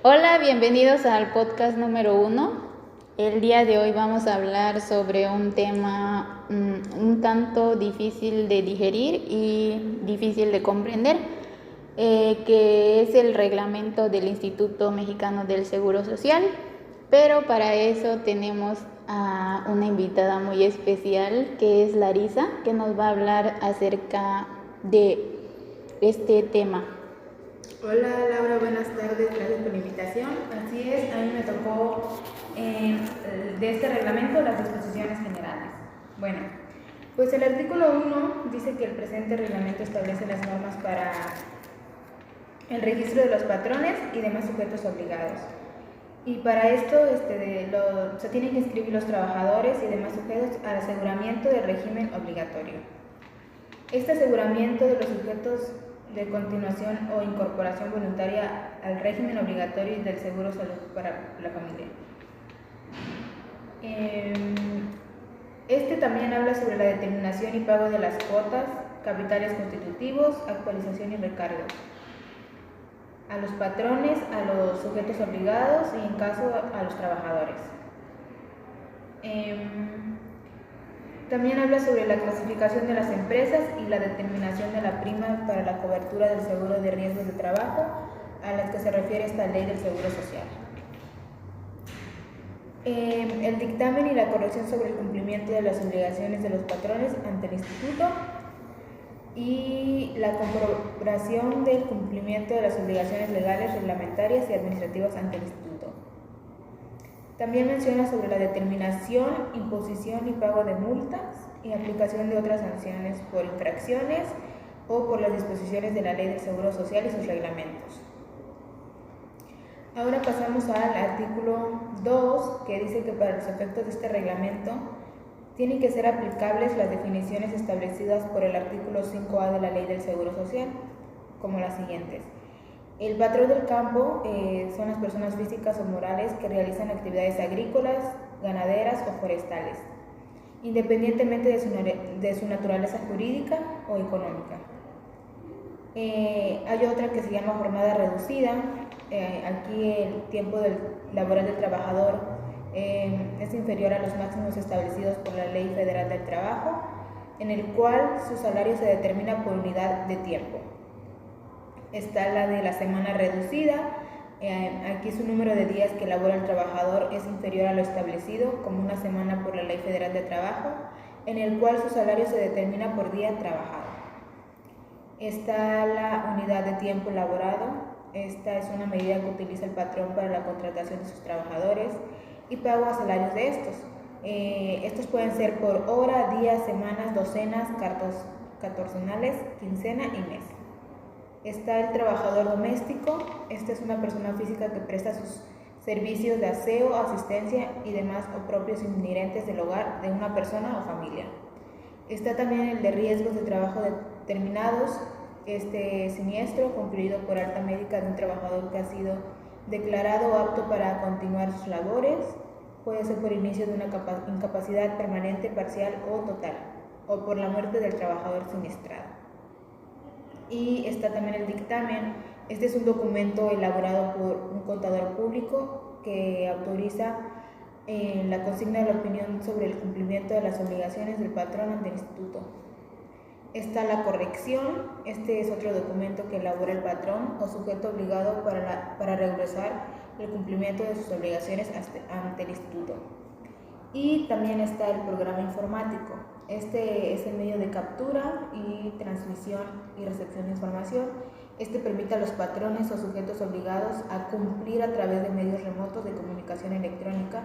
Hola, bienvenidos al podcast número 1. El día de hoy vamos a hablar sobre un tema un tanto difícil de digerir y difícil de comprender, que es el reglamento del Instituto Mexicano del Seguro Social. Pero para eso tenemos a una invitada muy especial, que es Larisa, que nos va a hablar acerca de este tema. Hola Laura, buenas tardes, gracias por la invitación. Así es, a mí me tocó de este reglamento las disposiciones generales. Bueno, pues el artículo 1 dice que el presente reglamento establece las normas para el registro de los patrones y demás sujetos obligados. Y para esto se tienen que inscribir los trabajadores y demás sujetos al aseguramiento del régimen obligatorio. Este aseguramiento de los sujetos de continuación o incorporación voluntaria al régimen obligatorio del seguro salud para la familia. Este también habla sobre la determinación y pago de las cuotas, capitales constitutivos, actualización y recargo a los patrones, a los sujetos obligados y en caso a los trabajadores. También habla sobre la clasificación de las empresas y la determinación de la prima para la cobertura del seguro de riesgos de trabajo a las que se refiere esta ley del seguro social. El dictamen y la corrección sobre el cumplimiento de las obligaciones de los patrones ante el instituto y la comprobación del cumplimiento de las obligaciones legales, reglamentarias y administrativas ante el instituto. También menciona sobre la determinación, imposición y pago de multas y aplicación de otras sanciones por infracciones o por las disposiciones de la Ley del Seguro Social y sus reglamentos. Ahora pasamos al artículo 2, que dice que para los efectos de este reglamento tienen que ser aplicables las definiciones establecidas por el artículo 5A de la Ley del Seguro Social, como las siguientes. El patrón del campo son las personas físicas o morales que realizan actividades agrícolas, ganaderas o forestales, independientemente de su naturaleza jurídica o económica. Hay otra que se llama jornada reducida. Aquí el tiempo laboral del trabajador es inferior a los máximos establecidos por la Ley Federal del Trabajo, en el cual su salario se determina por unidad de tiempo. Está la de la semana reducida. Aquí su número de días que labora el trabajador es inferior a lo establecido como una semana por la Ley Federal de Trabajo, en el cual su salario se determina por día trabajado. Está la unidad de tiempo laborado. Esta es una medida que utiliza el patrón para la contratación de sus trabajadores y pago a salarios de estos. Estos pueden ser por hora, días, semanas, docenas, catorcenales, quincena y mes. Está el trabajador doméstico. Esta es una persona física que presta sus servicios de aseo, asistencia y demás o propios inherentes del hogar de una persona o familia. Está también el de riesgos de trabajo determinados. Este siniestro concluido por alta médica de un trabajador que ha sido declarado apto para continuar sus labores, puede ser por inicio de una incapacidad permanente, parcial o total, o por la muerte del trabajador siniestrado. Y está también el dictamen. Este es un documento elaborado por un contador público que autoriza la consigna de la opinión sobre el cumplimiento de las obligaciones del patrón ante el instituto. Está la corrección. Este es otro documento que elabora el patrón o sujeto obligado para regularizar el cumplimiento de sus obligaciones ante el instituto. Y también está el programa informático. Este es el medio de captura y transmisión y recepción de información. Este permite a los patrones o sujetos obligados a cumplir a través de medios remotos de comunicación electrónica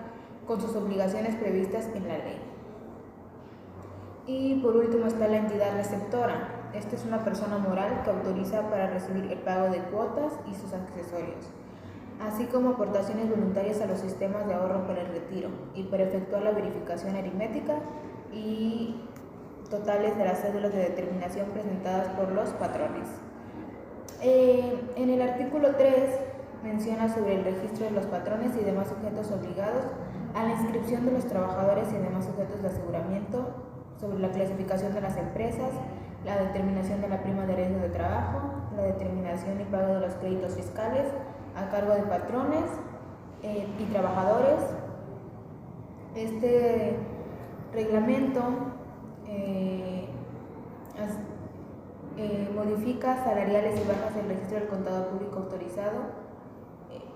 con sus obligaciones previstas en la ley. Y por último está la entidad receptora. Esta es una persona moral que autoriza para recibir el pago de cuotas y sus accesorios, así como aportaciones voluntarias a los sistemas de ahorro para el retiro y para efectuar la verificación aritmética y totales de las cédulas de determinación presentadas por los patrones. En el artículo 3 menciona sobre el registro de los patrones y demás sujetos obligados a la inscripción de los trabajadores y demás sujetos de aseguramiento, sobre la clasificación de las empresas, la determinación de la prima de riesgo de trabajo, la determinación y pago de los créditos fiscales, a cargo de patrones y trabajadores. Este reglamento modifica salariales y bajas del registro del contador público autorizado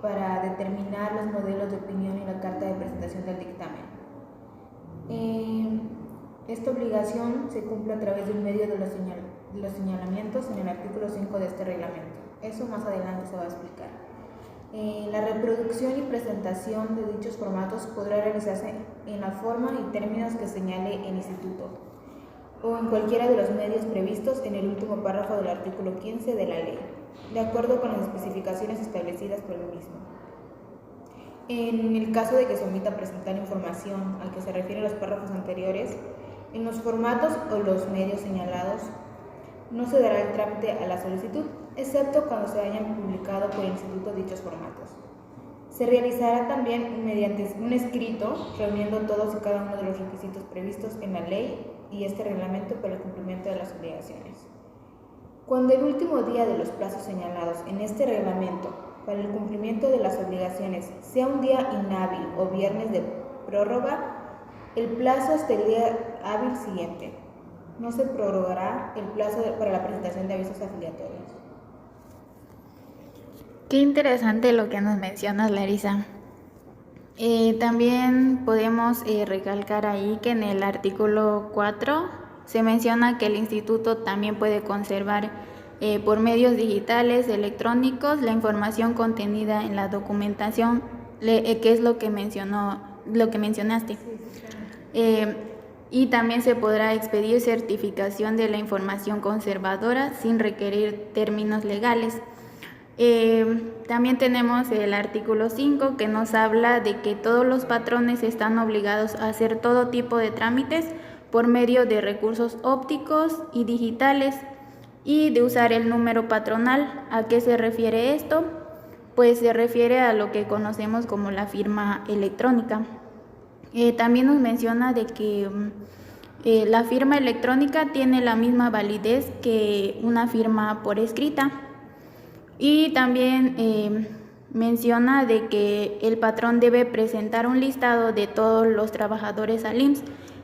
para determinar los modelos de opinión y la carta de presentación del dictamen. Esta obligación se cumple a través del medio de los señalamientos en el artículo 5 de este reglamento. Eso más adelante se va a explicar. La reproducción y presentación de dichos formatos podrá realizarse en la forma y términos que señale el instituto o en cualquiera de los medios previstos en el último párrafo del artículo 15 de la ley, de acuerdo con las especificaciones establecidas por el mismo. En el caso de que se omita presentar información al que se refieren los párrafos anteriores, en los formatos o los medios señalados no se dará el trámite a la solicitud, excepto cuando se hayan publicado por el instituto dichos formatos. Se realizará también mediante un escrito reuniendo todos y cada uno de los requisitos previstos en la ley y este reglamento para el cumplimiento de las obligaciones. Cuando el último día de los plazos señalados en este reglamento para el cumplimiento de las obligaciones sea un día inhábil o viernes de prórroga, el plazo hasta el día hábil siguiente. No se prorrogará el plazo para la presentación de avisos afiliatorios. Qué interesante lo que nos mencionas, Larisa. También podemos recalcar ahí que en el artículo 4 se menciona que el instituto también puede conservar por medios digitales, electrónicos, la información contenida en la documentación, que es lo que mencionaste. Y también se podrá expedir certificación de la información conservadora sin requerir términos legales. También tenemos el artículo 5 que nos habla de que todos los patrones están obligados a hacer todo tipo de trámites por medio de recursos ópticos y digitales y de usar el número patronal. ¿A qué se refiere esto? Pues se refiere a lo que conocemos como la firma electrónica. También nos menciona de que la firma electrónica tiene la misma validez que una firma por escrita. Y también menciona de que el patrón debe presentar un listado de todos los trabajadores al IMSS,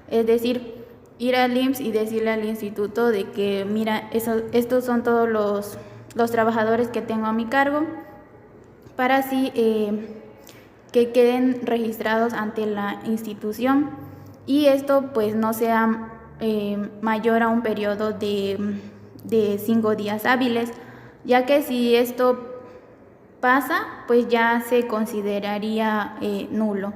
es decir, ir al IMSS y decirle al instituto de que mira, estos son todos los trabajadores que tengo a mi cargo, para así que queden registrados ante la institución y esto pues no sea mayor a un periodo de 5 días hábiles, ya que si esto pasa, pues ya se consideraría nulo.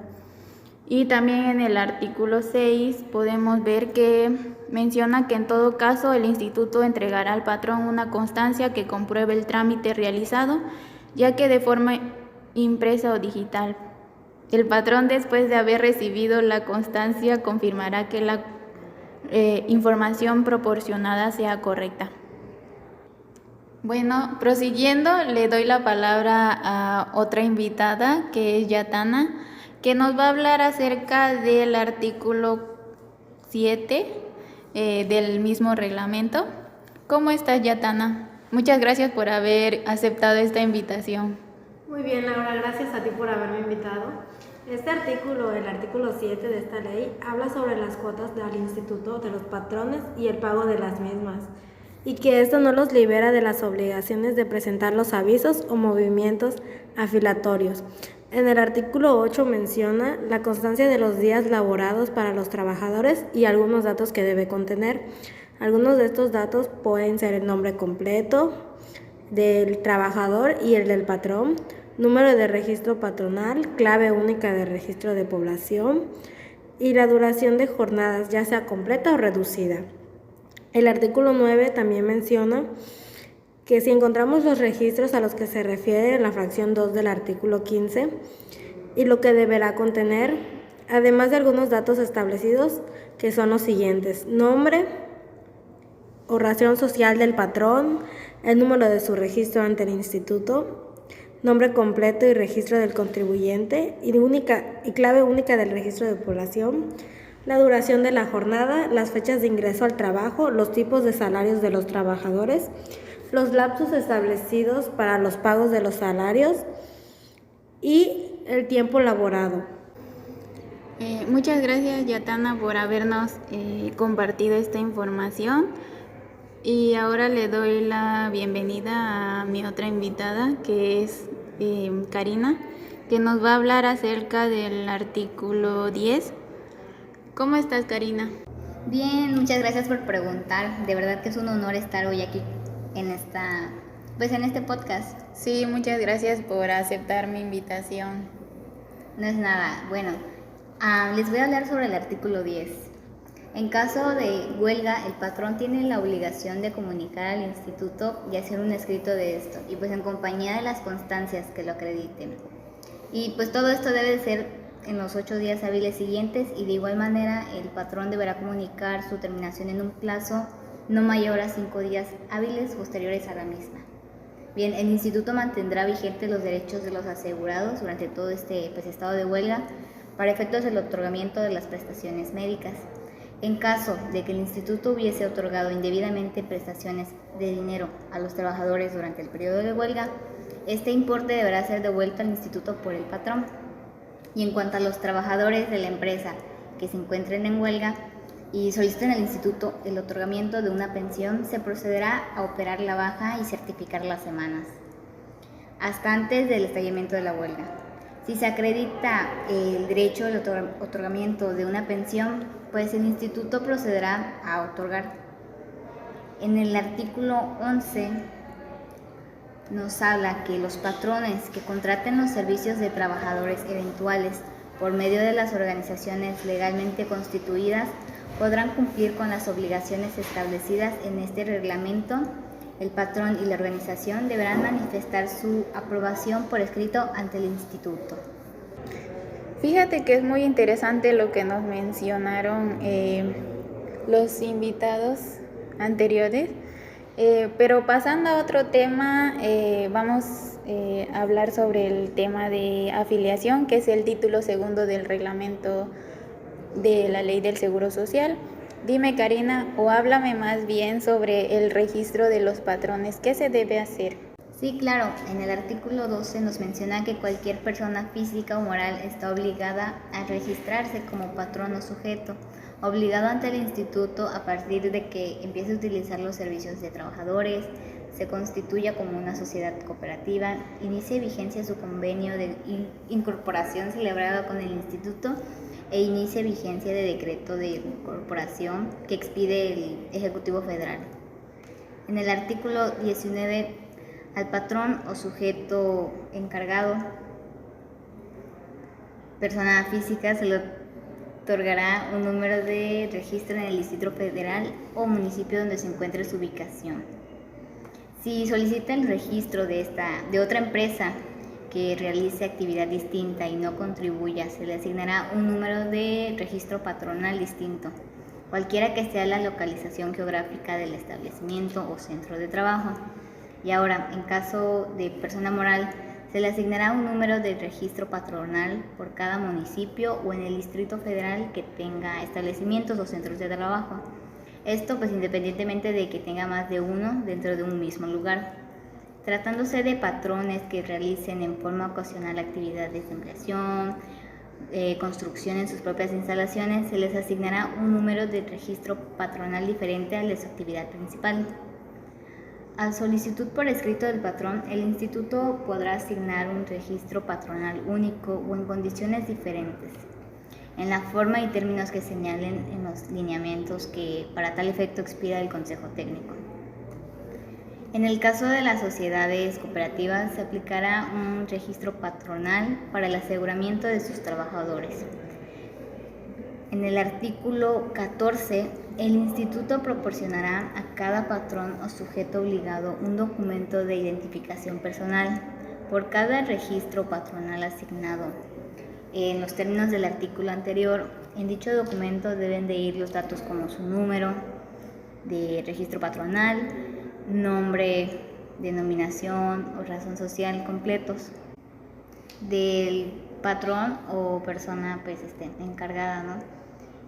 Y también en el artículo 6 podemos ver que menciona que en todo caso el instituto entregará al patrón una constancia que compruebe el trámite realizado, ya que de forma impresa o digital. El patrón, después de haber recibido la constancia, confirmará que la información proporcionada sea correcta. Bueno, prosiguiendo, le doy la palabra a otra invitada, que es Yatana, que nos va a hablar acerca del artículo 7 del mismo reglamento. ¿Cómo estás, Yatana? Muchas gracias por haber aceptado esta invitación. Muy bien, Laura, gracias a ti por haberme invitado. Este artículo, el artículo 7 de esta ley, habla sobre las cuotas del instituto de los patrones y el pago de las mismas, y que esto no los libera de las obligaciones de presentar los avisos o movimientos afilatorios. En el artículo 8 menciona la constancia de los días laborados para los trabajadores y algunos datos que debe contener. Algunos de estos datos pueden ser el nombre completo del trabajador y el del patrón, número de registro patronal, clave única de registro de población y la duración de jornadas, ya sea completa o reducida. El artículo 9 también menciona que si encontramos los registros a los que se refiere en la fracción 2 del artículo 15 y lo que deberá contener, además de algunos datos establecidos que son los siguientes: nombre o razón social del patrón, el número de su registro ante el instituto, nombre completo y registro del contribuyente y clave única del registro de población, la duración de la jornada, las fechas de ingreso al trabajo, los tipos de salarios de los trabajadores, los lapsos establecidos para los pagos de los salarios, y el tiempo laborado. Muchas gracias, Yatana, por habernos compartido esta información. Y ahora le doy la bienvenida a mi otra invitada, que es Karina, que nos va a hablar acerca del artículo 10. ¿Cómo estás, Karina? Bien, muchas gracias por preguntar. De verdad que es un honor estar hoy aquí en este podcast. Sí, muchas gracias por aceptar mi invitación. No es nada. Bueno, les voy a hablar sobre el artículo 10. En caso de huelga, el patrón tiene la obligación de comunicar al instituto y hacer un escrito de esto, y pues en compañía de las constancias que lo acrediten. Y pues todo esto debe de ser en los 8 días hábiles siguientes, y de igual manera el patrón deberá comunicar su terminación en un plazo no mayor a 5 días hábiles posteriores a la misma. Bien, el instituto mantendrá vigentes los derechos de los asegurados durante todo este estado de huelga para efectos del otorgamiento de las prestaciones médicas. En caso de que el instituto hubiese otorgado indebidamente prestaciones de dinero a los trabajadores durante el periodo de huelga, este importe deberá ser devuelto al instituto por el patrón. Y en cuanto a los trabajadores de la empresa que se encuentren en huelga y soliciten al instituto el otorgamiento de una pensión, se procederá a operar la baja y certificar las semanas hasta antes del estallamiento de la huelga. Si se acredita el derecho al otorgamiento de una pensión, pues el instituto procederá a otorgar. En el artículo 11 nos habla que los patrones que contraten los servicios de trabajadores eventuales por medio de las organizaciones legalmente constituidas podrán cumplir con las obligaciones establecidas en este reglamento. El patrón y la organización deberán manifestar su aprobación por escrito ante el instituto. Fíjate que es muy interesante lo que nos mencionaron los invitados anteriores, pero pasando a otro tema, vamos a hablar sobre el tema de afiliación, que es el título segundo del reglamento de la Ley del Seguro Social. Dime, Karina, o háblame más bien sobre el registro de los patrones. ¿Qué se debe hacer? Sí, claro. En el artículo 12 nos menciona que cualquier persona física o moral está obligada a registrarse como patrón o sujeto, obligado ante el instituto a partir de que empiece a utilizar los servicios de trabajadores, se constituya como una sociedad cooperativa, inicie vigencia su convenio de incorporación celebrado con el instituto e inicie vigencia de decreto de incorporación que expide el Ejecutivo Federal. En el artículo 19, al patrón o sujeto encargado, persona física, se le otorgará un número de registro en el Distrito Federal o municipio donde se encuentre su ubicación. Si solicita el registro de otra empresa que realice actividad distinta y no contribuya, se le asignará un número de registro patronal distinto, cualquiera que sea la localización geográfica del establecimiento o centro de trabajo. Y ahora, en caso de persona moral, se le asignará un número de registro patronal por cada municipio o en el Distrito Federal que tenga establecimientos o centros de trabajo. Esto pues independientemente de que tenga más de uno dentro de un mismo lugar. Tratándose de patrones que realicen en forma ocasional actividades de ampliación, construcción en sus propias instalaciones, se les asignará un número de registro patronal diferente al de su actividad principal. A solicitud por escrito del patrón, el instituto podrá asignar un registro patronal único o en condiciones diferentes, en la forma y términos que señalen en los lineamientos que para tal efecto expida el Consejo Técnico. En el caso de las sociedades cooperativas, se aplicará un registro patronal para el aseguramiento de sus trabajadores. En el artículo 14, el instituto proporcionará a cada patrón o sujeto obligado un documento de identificación personal por cada registro patronal asignado. En los términos del artículo anterior, en dicho documento deben de ir los datos como su número de registro patronal, nombre, denominación o razón social completos del patrón o persona encargada, ¿no?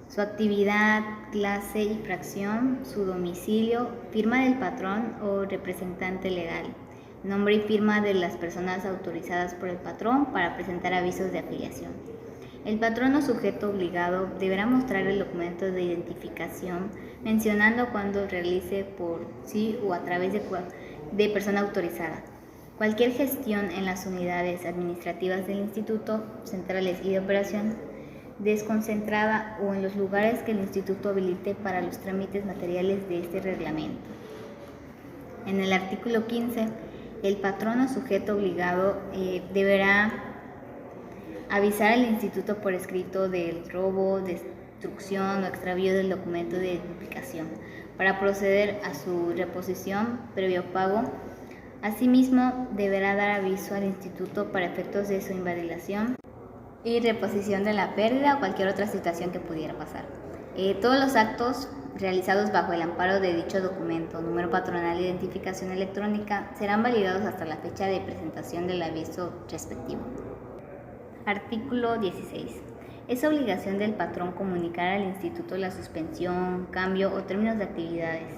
Su actividad, clase y fracción, su domicilio, firma del patrón o representante legal, nombre y firma de las personas autorizadas por el patrón para presentar avisos de afiliación. El patrón o sujeto obligado deberá mostrar el documento de identificación mencionando cuando realice por sí o a través de persona autorizada cualquier gestión en las unidades administrativas del instituto, centrales y de operación desconcentrada o en los lugares que el instituto habilite para los trámites materiales de este reglamento. En el artículo 15, el patrón o sujeto obligado deberá avisar al instituto por escrito del robo, destrucción o extravío del documento de identificación para proceder a su reposición previo pago. Asimismo, deberá dar aviso al instituto para efectos de su invalidación y reposición de la pérdida o cualquier otra situación que pudiera pasar. Todos los actos realizados bajo el amparo de dicho documento, número patronal de identificación electrónica, serán validados hasta la fecha de presentación del aviso respectivo. Artículo 16. Es obligación del patrón comunicar al instituto la suspensión, cambio o términos de actividades,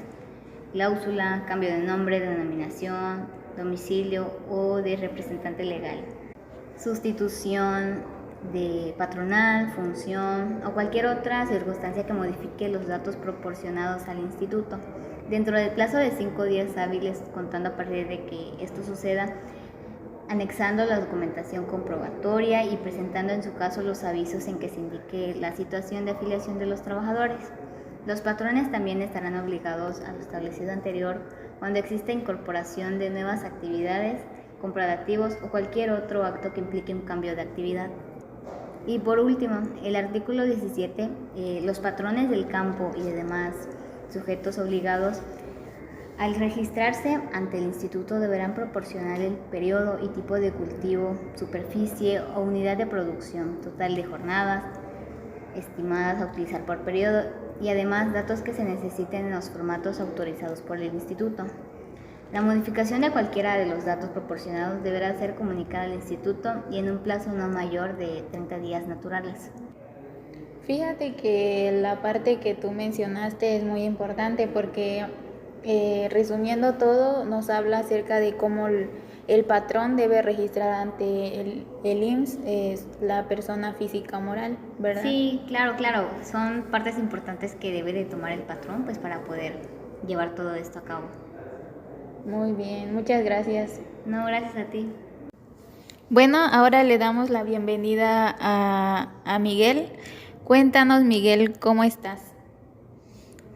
cláusula, cambio de nombre, denominación, domicilio o de representante legal, sustitución de patronal, función o cualquier otra circunstancia que modifique los datos proporcionados al instituto, dentro del plazo de 5 días hábiles contando a partir de que esto suceda, anexando la documentación comprobatoria y presentando en su caso los avisos en que se indique la situación de afiliación de los trabajadores. Los patrones también estarán obligados a lo establecido anterior cuando exista incorporación de nuevas actividades, compra de activos o cualquier otro acto que implique un cambio de actividad. Y por último, el artículo 17, los patrones del campo y de demás sujetos obligados al registrarse ante el instituto deberán proporcionar el periodo y tipo de cultivo, superficie o unidad de producción, total de jornadas estimadas a utilizar por periodo y además datos que se necesiten en los formatos autorizados por el instituto. La modificación de cualquiera de los datos proporcionados deberá ser comunicada al instituto y en un plazo no mayor de 30 días naturales. Fíjate que la parte que tú mencionaste es muy importante porque resumiendo todo nos habla acerca de cómo el patrón debe registrar ante el IMSS la persona física o moral, ¿verdad? Sí, claro, son partes importantes que debe de tomar el patrón pues para poder llevar todo esto a cabo. Muy bien, muchas gracias. No, gracias a ti. Bueno, ahora le damos la bienvenida a Miguel. Cuéntanos, Miguel, ¿cómo estás?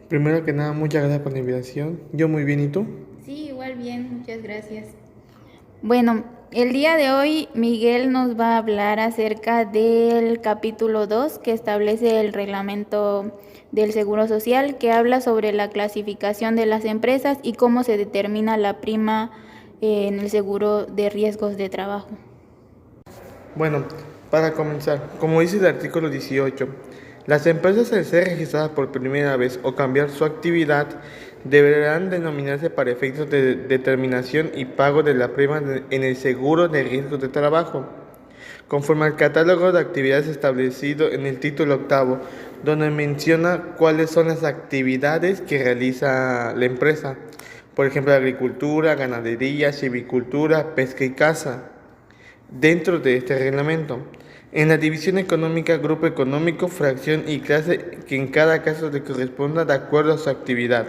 Primero que nada, muchas gracias por la invitación. Yo muy bien, ¿y tú? Sí, igual bien, muchas gracias. Bueno, el día de hoy Miguel nos va a hablar acerca del capítulo 2 que establece el reglamento del Seguro Social, que habla sobre la clasificación de las empresas y cómo se determina la prima en el seguro de riesgos de trabajo. Bueno, para comenzar, como dice el artículo 18, las empresas al ser registradas por primera vez o cambiar su actividad deberán denominarse para efectos de determinación y pago de la prima en el seguro de riesgos de trabajo, conforme al catálogo de actividades establecido en el título octavo, donde menciona cuáles son las actividades que realiza la empresa, por ejemplo, agricultura, ganadería, silvicultura, pesca y caza, dentro de este reglamento. En la división económica, grupo económico, fracción y clase que en cada caso le corresponda de acuerdo a su actividad.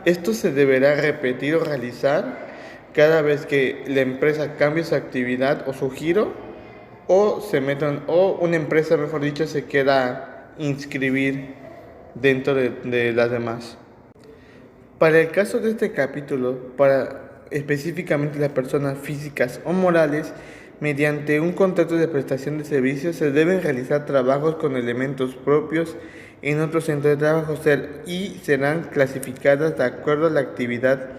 Esto se deberá repetir o realizar cada vez que la empresa cambie su actividad o su giro o una empresa, mejor dicho, se quiera inscribir dentro de las demás. Para el caso de este capítulo, para específicamente las personas físicas o morales, mediante un contrato de prestación de servicios se deben realizar trabajos con elementos propios en otro centro de trabajo y serán clasificadas de acuerdo a la actividad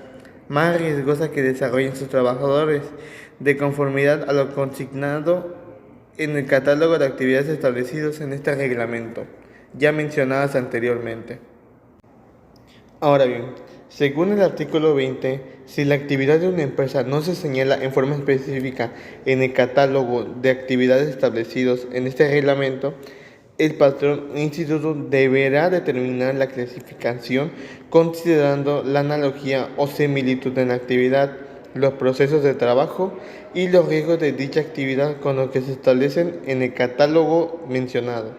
más riesgosa que desarrollen sus trabajadores, de conformidad a lo consignado en el catálogo de actividades establecidos en este reglamento, ya mencionadas anteriormente. Ahora bien, según el artículo 20, si la actividad de una empresa no se señala en forma específica en el catálogo de actividades establecidos en este reglamento, el patrón instituto deberá determinar la clasificación considerando la analogía o similitud en la actividad los procesos de trabajo y los riesgos de dicha actividad con los que se establecen en el catálogo mencionado.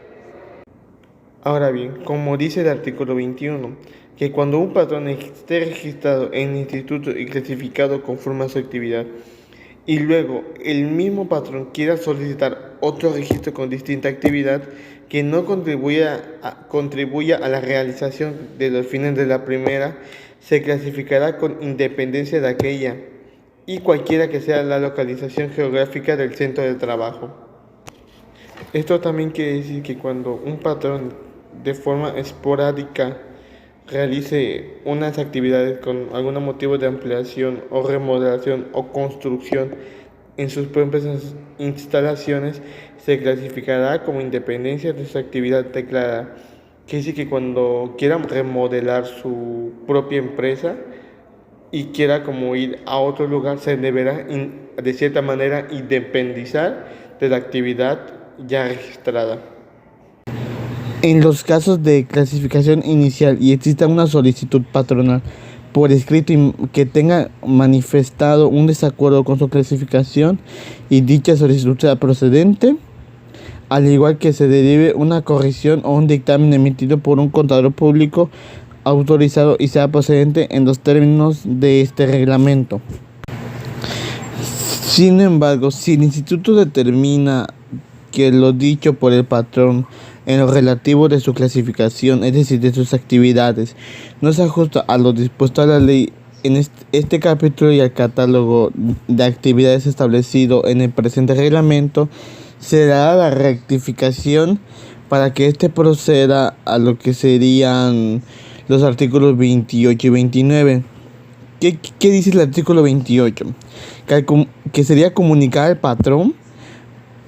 Ahora bien, como dice el artículo 21, que cuando un patrón esté registrado en el instituto y clasificado conforme a su actividad, y luego el mismo patrón quiera solicitar otro registro con distinta actividad que no contribuya a la realización de los fines de la primera, se clasificará con independencia de aquella y cualquiera que sea la localización geográfica del centro de trabajo. Esto también quiere decir que cuando un patrón de forma esporádica realice unas actividades con algún motivo de ampliación o remodelación o construcción en sus propias instalaciones, se clasificará como independencia de su actividad declarada. Quiere decir que cuando quiera remodelar su propia empresa y quiera como ir a otro lugar, se deberá de cierta manera independizar de la actividad ya registrada. En los casos de clasificación inicial y exista una solicitud patronal por escrito que tenga manifestado un desacuerdo con su clasificación y dicha solicitud sea procedente, al igual que se derive una corrección o un dictamen emitido por un contador público autorizado y sea procedente en los términos de este reglamento. Sin embargo, si el instituto determina que lo dicho por el patrón en lo relativo de su clasificación, es decir, de sus actividades, no se ajusta a lo dispuesto a la ley en este capítulo y al catálogo de actividades establecido en el presente reglamento, se dará la rectificación para que éste proceda a lo que serían los artículos 28 y 29. ¿Qué dice el artículo 28? Que sería comunicar al patrón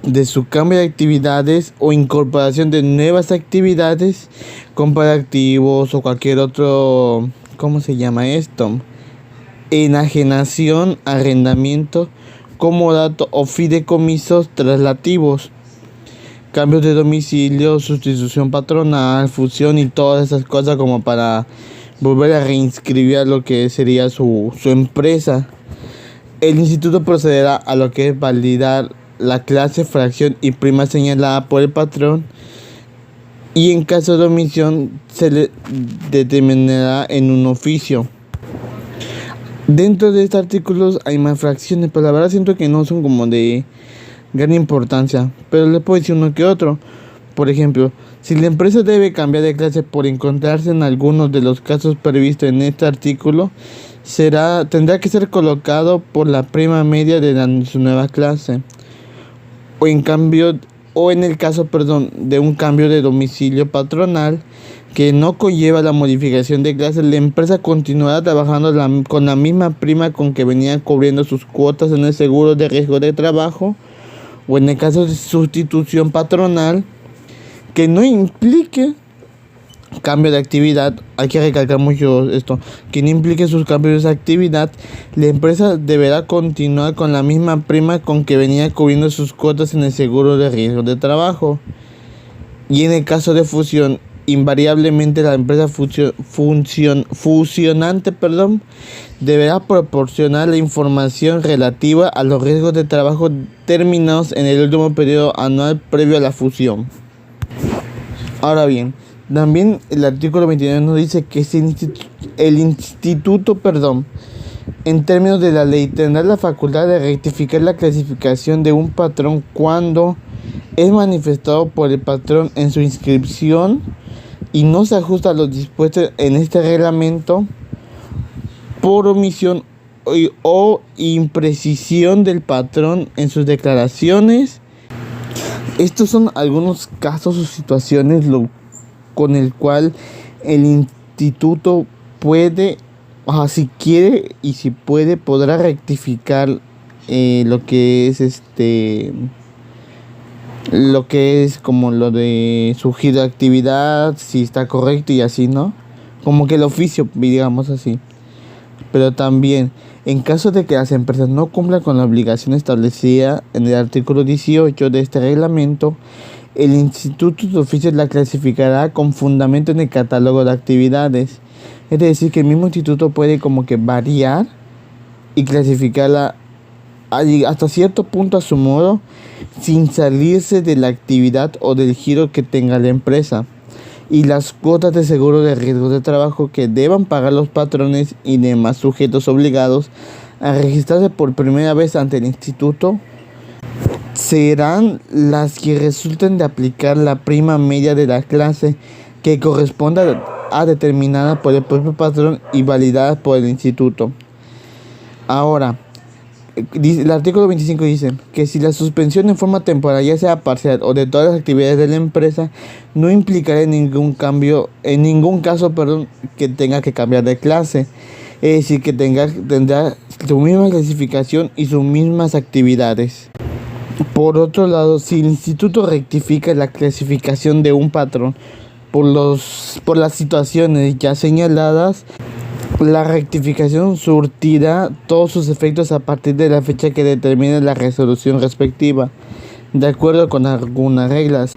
de su cambio de actividades o incorporación de nuevas actividades, comparativos o cualquier otro, ¿cómo se llama esto? Enajenación, arrendamiento, comodato o fideicomisos traslativos, cambios de domicilio, sustitución patronal, fusión y todas esas cosas como para volver a reinscribir a lo que sería su empresa. El instituto procederá a lo que es validar la clase, fracción y prima señalada por el patrón, y en caso de omisión se le determinará en un oficio. Dentro de estos artículos hay más fracciones, pero la verdad siento que no son como de gran importancia, pero les puedo decir uno que otro. Por ejemplo, si la empresa debe cambiar de clase por encontrarse en algunos de los casos previstos en este artículo, tendrá que ser colocado por la prima media de su nueva clase. O en el caso de un cambio de domicilio patronal que no conlleva la modificación de clase, la empresa continuará trabajando con la misma prima con que venía cubriendo sus cuotas en el seguro de riesgo de trabajo, o en el caso de sustitución patronal que no implique cambio de actividad. Hay que recalcar mucho esto, que no implique sus cambios de actividad, la empresa deberá continuar con la misma prima con que venía cubriendo sus cuotas en el seguro de riesgo de trabajo. Y en el caso de fusión, invariablemente la empresa fusionante deberá proporcionar la información relativa a los riesgos de trabajo terminados en el último periodo anual previo a la fusión. Ahora bien, también el artículo 29 nos dice que el instituto, en términos de la ley, tendrá la facultad de rectificar la clasificación de un patrón cuando es manifestado por el patrón en su inscripción y no se ajusta a lo dispuesto en este reglamento por omisión o imprecisión del patrón en sus declaraciones. Estos son algunos casos o situaciones con el cual el instituto puede, si quiere y si puede, podrá rectificar lo que es como lo de su giro de actividad, si está correcto y así, ¿no? Como que el oficio, digamos así. Pero también, en caso de que las empresas no cumplan con la obligación establecida en el artículo 18 de este reglamento, el instituto de oficio la clasificará con fundamento en el catálogo de actividades. Es decir, que el mismo instituto puede como que variar y clasificarla hasta cierto punto a su modo, sin salirse de la actividad o del giro que tenga la empresa, y las cuotas de seguro de riesgos de trabajo que deban pagar los patrones y demás sujetos obligados a registrarse por primera vez ante el instituto serán las que resulten de aplicar la prima media de la clase que corresponda a determinada por el propio patrón y validada por el instituto. Ahora, el artículo 25 dice que si la suspensión en forma temporal, ya sea parcial o de todas las actividades de la empresa, no implicará en ningún caso, que tenga que cambiar de clase, es decir, que tendrá su misma clasificación y sus mismas actividades. Por otro lado, si el instituto rectifica la clasificación de un patrón por las situaciones ya señaladas, la rectificación surtirá todos sus efectos a partir de la fecha que determine la resolución respectiva, de acuerdo con algunas reglas.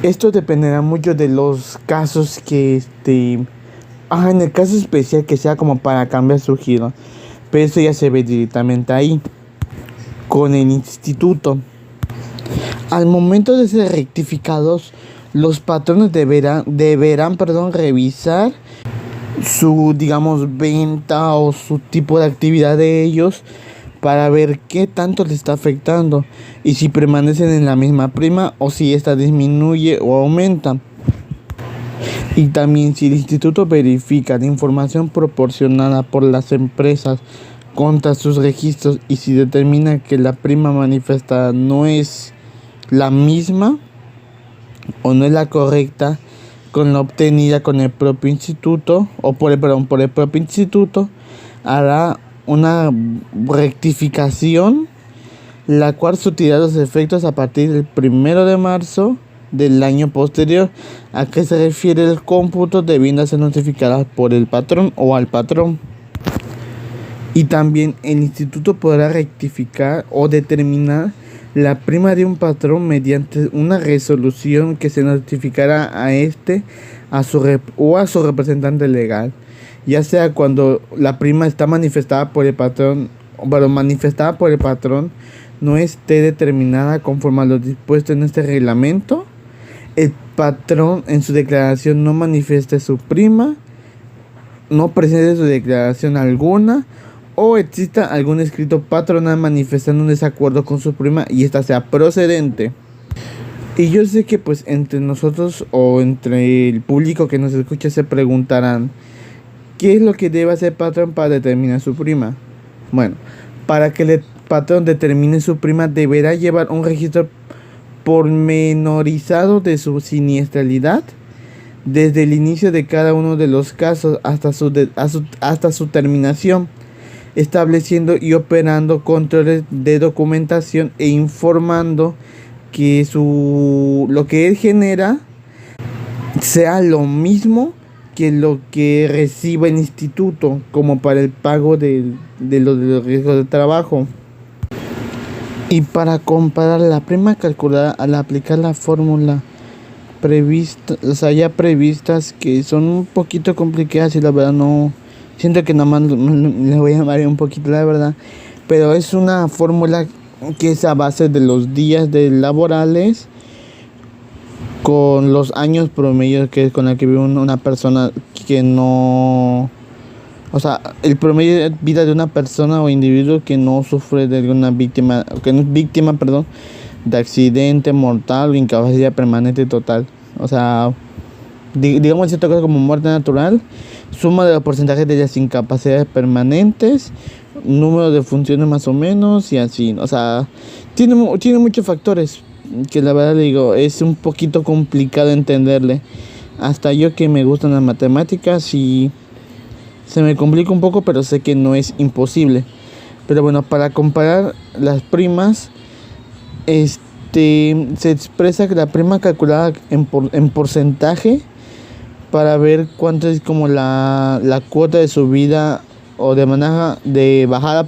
Esto dependerá mucho de los casos que en el caso especial que sea como para cambiar su giro, pero eso ya se ve directamente ahí con el instituto. Al momento de ser rectificados, los patrones deberán revisar su, venta o su tipo de actividad de ellos para ver qué tanto les está afectando y si permanecen en la misma prima o si esta disminuye o aumenta. Y también si el instituto verifica la información proporcionada por las empresas contra sus registros y si determina que la prima manifestada no es la misma o no es la correcta con la obtenida con el propio instituto o por el propio instituto, hará una rectificación, la cual surtirá los efectos a partir del 1 de marzo del año posterior a que se refiere el cómputo, debiendo ser notificada por el patrón o al patrón. Y también el instituto podrá rectificar o determinar la prima de un patrón mediante una resolución que se notificará a su representante legal, ya sea cuando la prima está manifestada por el patrón, no esté determinada conforme a lo dispuesto en este reglamento, el patrón en su declaración no manifieste su prima, no presente su declaración alguna, o exista algún escrito patronal manifestando un desacuerdo con su prima y esta sea procedente. Y yo sé que pues entre nosotros o entre el público que nos escucha se preguntarán, ¿qué es lo que debe hacer el patrón para determinar su prima? Bueno, para que el patrón determine su prima deberá llevar un registro pormenorizado de su siniestralidad desde el inicio de cada uno de los casos hasta su terminación, estableciendo y operando controles de documentación e informando que lo que él genera sea lo mismo que lo que reciba el instituto como para el pago de los riesgos de trabajo. Y para comparar la prima calculada al aplicar la fórmula ya previstas, que son un poquito complicadas y la verdad no siento que nada más le voy a variar un poquito la verdad, pero es una fórmula que es a base de los días laborales con los años promedio que es con la que vive una persona que no, o sea, el promedio de vida de una persona o individuo que no sufre de alguna víctima, que no es víctima, de accidente mortal o incapacidad permanente total. O sea, digamos cierta cosa como muerte natural, suma de los porcentajes de las incapacidades permanentes, número de funciones más o menos y así. O sea, tiene muchos factores que la verdad digo, es un poquito complicado entenderle. Hasta yo que me gustan las matemáticas y se me complica un poco, pero sé que no es imposible. Pero bueno, para comparar las primas, se expresa que la prima calculada en porcentaje para ver cuánto es como la cuota de subida o de bajada,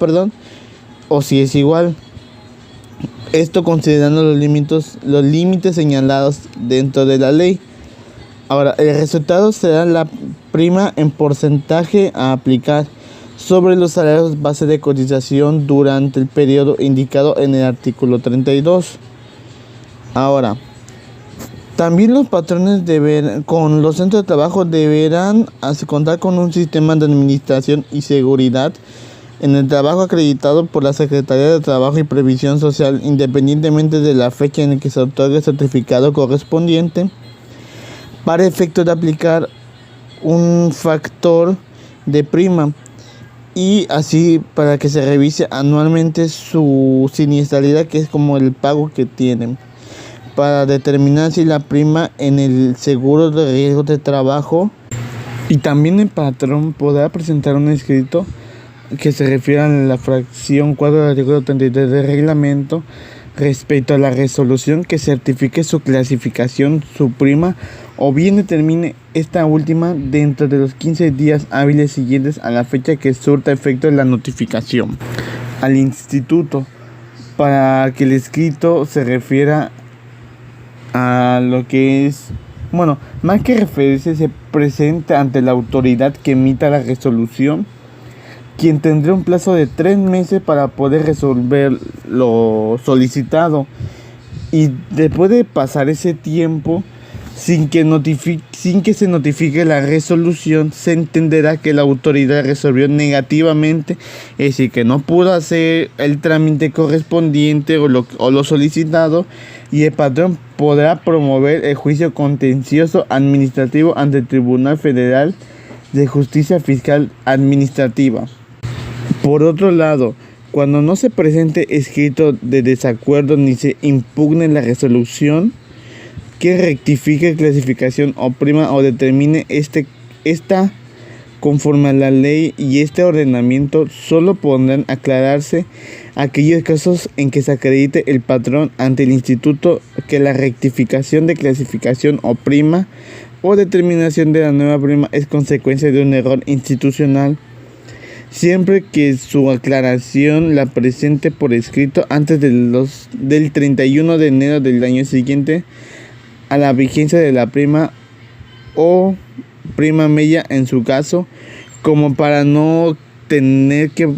o si es igual. Esto considerando los límites señalados dentro de la ley. Ahora, el resultado será la prima en porcentaje a aplicar, sobre los salarios base de cotización durante el periodo indicado en el artículo 32. Ahora, también los patrones con los centros de trabajo deberán contar con un sistema de administración y seguridad en el trabajo acreditado por la Secretaría de Trabajo y Previsión Social, independientemente de la fecha en la que se otorgue el certificado correspondiente, para efecto de aplicar un factor de prima y así para que se revise anualmente su siniestralidad, que es como el pago que tienen, para determinar si la prima en el seguro de riesgo de trabajo. Y también el patrón podrá presentar un escrito que se refiera a la fracción 4 del artículo 33 del reglamento respecto a la resolución que certifique su clasificación, su prima, o bien determine esta última dentro de los 15 días hábiles siguientes a la fecha que surta efecto de la notificación al instituto, para que el escrito se refiera a lo que es, más que referirse, se presente ante la autoridad que emita la resolución, quien tendrá un plazo de 3 meses para poder resolver lo solicitado, y después de pasar ese tiempo sin que se notifique la resolución, se entenderá que la autoridad resolvió negativamente, es decir, que no pudo hacer el trámite correspondiente o lo solicitado, y el patrón podrá promover el juicio contencioso administrativo ante el Tribunal Federal de Justicia Fiscal Administrativa. Por otro lado, cuando no se presente escrito de desacuerdo ni se impugne la resolución que rectifique clasificación o prima o determine esta conforme a la ley y este ordenamiento, solo podrán aclararse aquellos casos en que se acredite el patrón ante el instituto que la rectificación de clasificación o prima o determinación de la nueva prima es consecuencia de un error institucional, siempre que su aclaración la presente por escrito antes del 31 de enero del año siguiente a la vigencia de la prima o prima media en su caso, como para no tener que,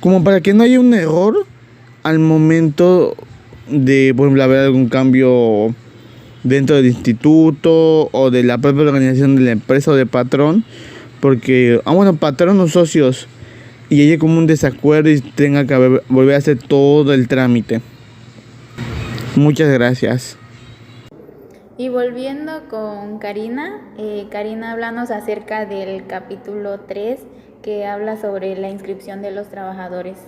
como para que no haya un error al momento de, por ejemplo, haber algún cambio dentro del instituto o de la propia organización de la empresa o de patrón, porque, patrón o socios, y haya como un desacuerdo y tenga que volver a hacer todo el trámite. Muchas gracias. Y volviendo con Karina, háblanos acerca del capítulo 3 que habla sobre la inscripción de los trabajadores.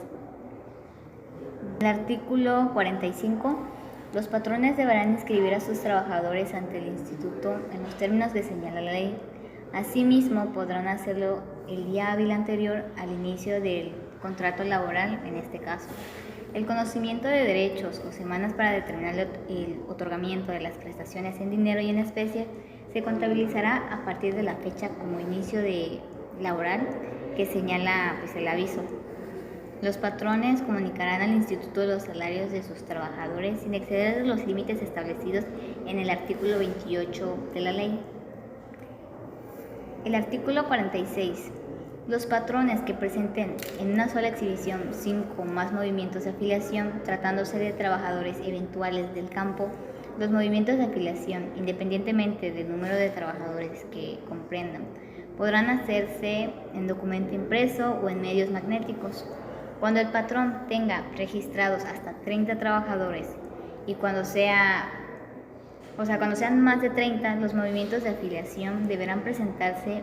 El artículo 45. Los patrones deberán inscribir a sus trabajadores ante el instituto en los términos que señala la ley. Asimismo, podrán hacerlo el día hábil anterior al inicio del contrato laboral, en este caso. El conocimiento de derechos o semanas para determinar el otorgamiento de las prestaciones en dinero y en especie se contabilizará a partir de la fecha como inicio de laboral que señala el aviso. Los patrones comunicarán al instituto los salarios de sus trabajadores sin exceder los límites establecidos en el artículo 28 de la ley. El artículo 46. Los patrones que presenten en una sola exhibición 5 o más movimientos de afiliación, tratándose de trabajadores eventuales del campo, los movimientos de afiliación, independientemente del número de trabajadores que comprendan, podrán hacerse en documento impreso o en medios magnéticos. Cuando el patrón tenga registrados hasta 30 trabajadores y cuando sean más de 30, los movimientos de afiliación deberán presentarse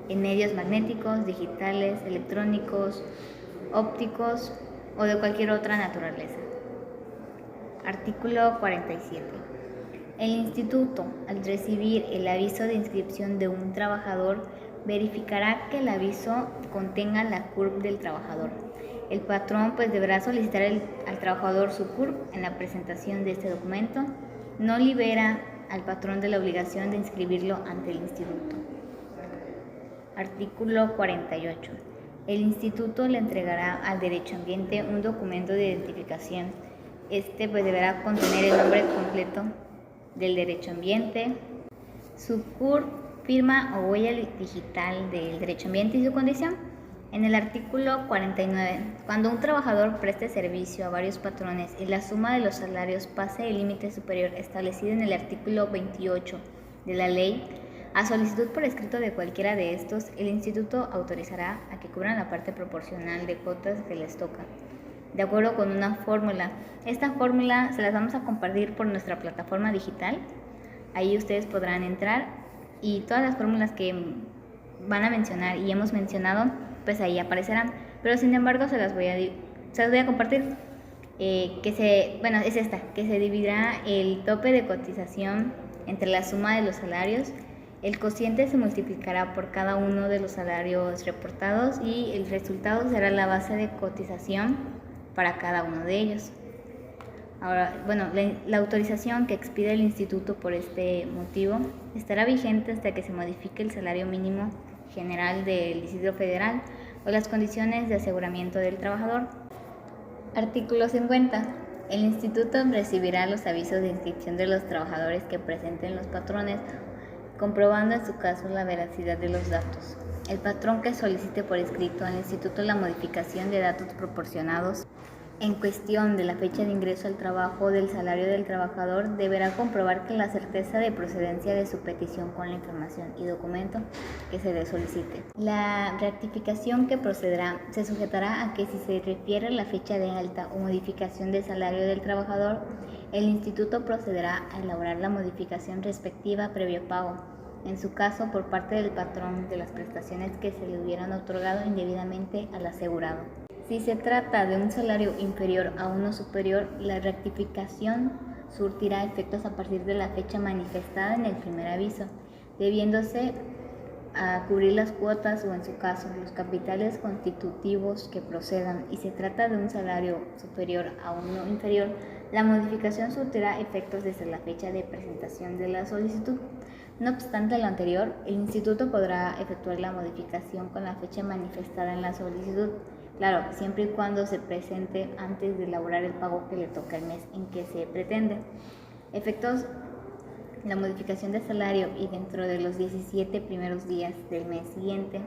en medios magnéticos, digitales, electrónicos, ópticos o de cualquier otra naturaleza. Artículo 47. El instituto, al recibir el aviso de inscripción de un trabajador, verificará que el aviso contenga la CURP del trabajador. El patrón deberá solicitar al trabajador su CURP en la presentación de este documento. No libera al patrón de la obligación de inscribirlo ante el instituto. Artículo 48. El instituto le entregará al Derecho Ambiente un documento de identificación. Este deberá contener el nombre completo del Derecho Ambiente, su CURP firma o huella digital del derecho ambiente y su condición. En el artículo 49, cuando un trabajador preste servicio a varios patrones y la suma de los salarios pase el límite superior establecido en el artículo 28 de la ley, a solicitud por escrito de cualquiera de estos, el instituto autorizará a que cubran la parte proporcional de cuotas que les toca, de acuerdo con una fórmula. Esta fórmula se las vamos a compartir por nuestra plataforma digital. Ahí ustedes podrán entrar y todas las fórmulas que van a mencionar y hemos mencionado, pues ahí aparecerán. Pero sin embargo se las voy a compartir. Es esta, que se dividirá el tope de cotización entre la suma de los salarios. El cociente se multiplicará por cada uno de los salarios reportados y el resultado será la base de cotización para cada uno de ellos. Ahora, la autorización que expide el instituto por este motivo estará vigente hasta que se modifique el salario mínimo general del Distrito Federal o las condiciones de aseguramiento del trabajador. Artículo 50. El instituto recibirá los avisos de inscripción de los trabajadores que presenten los patrones, comprobando en su caso la veracidad de los datos. El patrón que solicite por escrito al instituto la modificación de datos proporcionados en cuestión de la fecha de ingreso al trabajo o del salario del trabajador deberá comprobar que la certeza de procedencia de su petición con la información y documento que se le solicite. La rectificación que procederá se sujetará a que si se refiere a la fecha de alta o modificación del salario del trabajador, el instituto procederá a elaborar la modificación respectiva previo pago, en su caso por parte del patrón de las prestaciones que se le hubieran otorgado indebidamente al asegurado. Si se trata de un salario inferior a uno superior, la rectificación surtirá efectos a partir de la fecha manifestada en el primer aviso, debiéndose a cubrir las cuotas o, en su caso, los capitales constitutivos que procedan. Y se trata de un salario superior a uno inferior, la modificación surtirá efectos desde la fecha de presentación de la solicitud. No obstante lo anterior, el instituto podrá efectuar la modificación con la fecha manifestada en la solicitud. Claro, siempre y cuando se presente antes de elaborar el pago que le toca el mes en que se pretende. Efectos: la modificación de salario y dentro de los 17 primeros días del mes siguiente.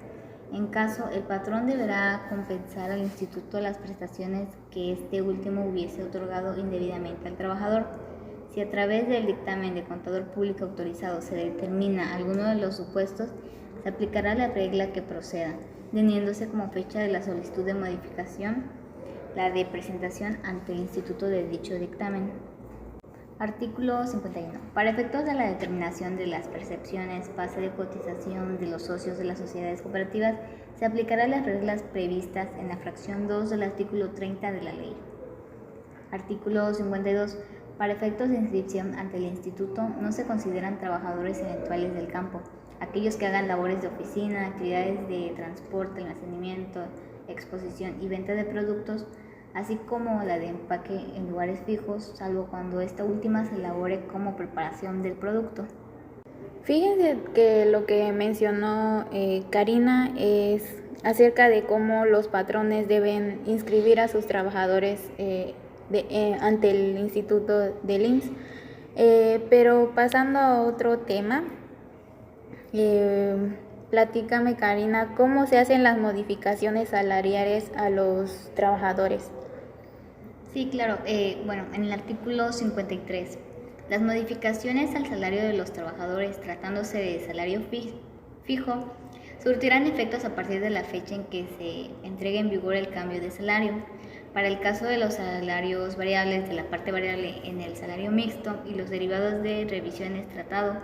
En caso, el patrón deberá compensar al instituto las prestaciones que este último hubiese otorgado indebidamente al trabajador. Si a través del dictamen de contador público autorizado se determina alguno de los supuestos, se aplicará la regla que proceda, teniéndose como fecha de la solicitud de modificación la de presentación ante el instituto de dicho dictamen. Artículo 51. Para efectos de la determinación de las percepciones, base de cotización de los socios de las sociedades cooperativas, se aplicarán las reglas previstas en la fracción 2 del artículo 30 de la ley. Artículo 52. Para efectos de inscripción ante el instituto no se consideran trabajadores eventuales del campo aquellos que hagan labores de oficina, actividades de transporte, almacenamiento, exposición y venta de productos, así como la de empaque en lugares fijos, salvo cuando esta última se elabore como preparación del producto. Fíjense que lo que mencionó Karina es acerca de cómo los patrones deben inscribir a sus trabajadores ante el Instituto del IMSS. Pero pasando a otro tema, platícame, Karina, ¿cómo se hacen las modificaciones salariales a los trabajadores? Sí, claro. En el artículo 53, las modificaciones al salario de los trabajadores, tratándose de salario fijo, surtirán efectos a partir de la fecha en que se entregue en vigor el cambio de salario. Para el caso de los salarios variables, de la parte variable en el salario mixto y los derivados de revisiones tratado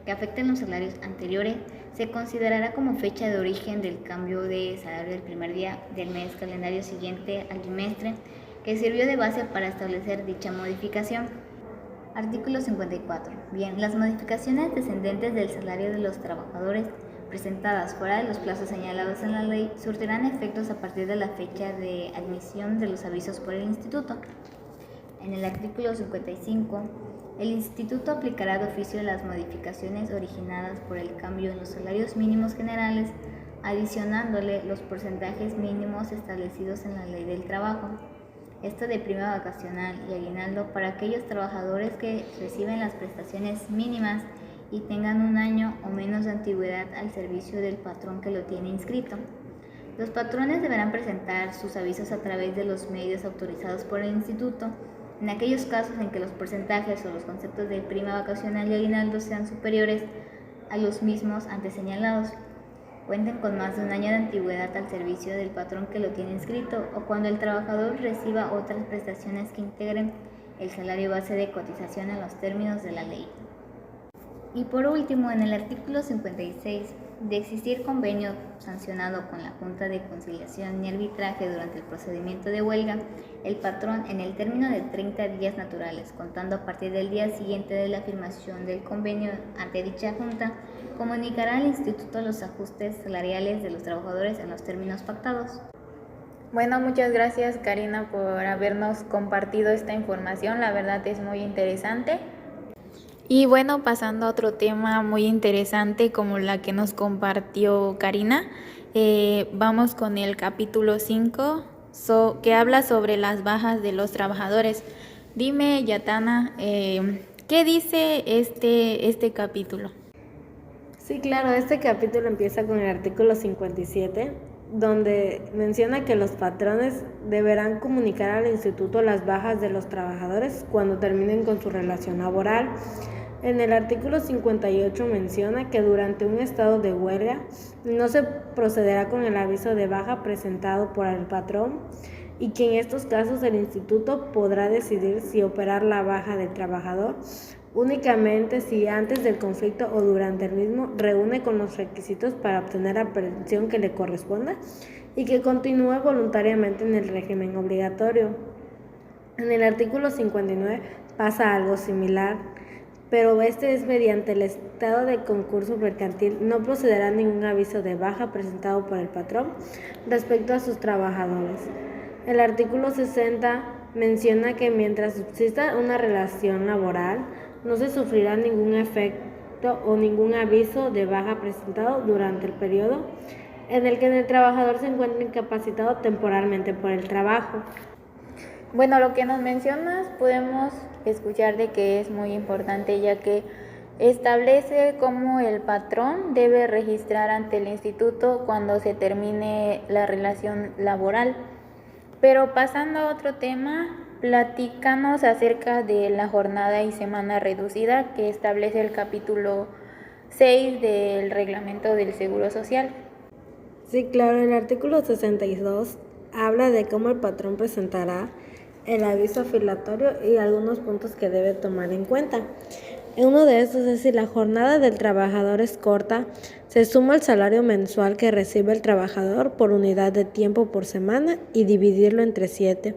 que afecten los salarios anteriores, se considerará como fecha de origen del cambio de salario del primer día del mes calendario siguiente al trimestre que sirvió de base para establecer dicha modificación. Artículo 54. Bien, las modificaciones descendentes del salario de los trabajadores presentadas fuera de los plazos señalados en la ley surtirán efectos a partir de la fecha de admisión de los avisos por el Instituto. En el artículo 55, el Instituto aplicará de oficio las modificaciones originadas por el cambio en los salarios mínimos generales, adicionándole los porcentajes mínimos establecidos en la Ley del Trabajo. Esto de prima vacacional y aguinaldo para aquellos trabajadores que reciben las prestaciones mínimas y tengan 1 año o menos de antigüedad al servicio del patrón que lo tiene inscrito. Los patrones deberán presentar sus avisos a través de los medios autorizados por el instituto. En aquellos casos en que los porcentajes o los conceptos de prima vacacional y aguinaldo sean superiores a los mismos antes señalados, cuenten con más de 1 año de antigüedad al servicio del patrón que lo tiene inscrito, o cuando el trabajador reciba otras prestaciones que integren el salario base de cotización en los términos de la ley. Y por último, en el artículo 56, de existir convenio sancionado con la Junta de Conciliación y Arbitraje durante el procedimiento de huelga, el patrón, en el término de 30 días naturales, contando a partir del día siguiente de la firmación del convenio ante dicha Junta, comunicará al Instituto los ajustes salariales de los trabajadores en los términos pactados. Bueno, muchas gracias Karina por habernos compartido esta información, la verdad es muy interesante. Y bueno, pasando a otro tema muy interesante como la que nos compartió Karina, vamos con el capítulo 5 que habla sobre las bajas de los trabajadores. Dime, Yatana, ¿qué dice este capítulo? Sí, claro, este capítulo empieza con el artículo 57, donde menciona que los patrones deberán comunicar al instituto las bajas de los trabajadores cuando terminen con su relación laboral. En el artículo 58 menciona que durante un estado de huelga no se procederá con el aviso de baja presentado por el patrón y que en estos casos el instituto podrá decidir si operar la baja del trabajador únicamente si antes del conflicto o durante el mismo reúne con los requisitos para obtener la pensión que le corresponda y que continúe voluntariamente en el régimen obligatorio. En el artículo 59 pasa algo similar, pero este es mediante el estado de concurso mercantil, no procederá ningún aviso de baja presentado por el patrón respecto a sus trabajadores. El artículo 60 menciona que mientras subsista una relación laboral, no se sufrirá ningún efecto o ningún aviso de baja presentado durante el periodo en el que el trabajador se encuentre incapacitado temporalmente por el trabajo. Bueno, lo que nos mencionas podemos escuchar de que es muy importante, ya que establece cómo el patrón debe registrar ante el instituto cuando se termine la relación laboral. Pero pasando a otro tema, platícanos acerca de la jornada y semana reducida que establece el capítulo 6 del reglamento del Seguro Social. Sí, claro, el artículo 62 habla de cómo el patrón presentará el aviso afiliatorio y algunos puntos que debe tomar en cuenta. Uno de estos es si la jornada del trabajador es corta, se suma el salario mensual que recibe el trabajador por unidad de tiempo por semana y dividirlo entre 7.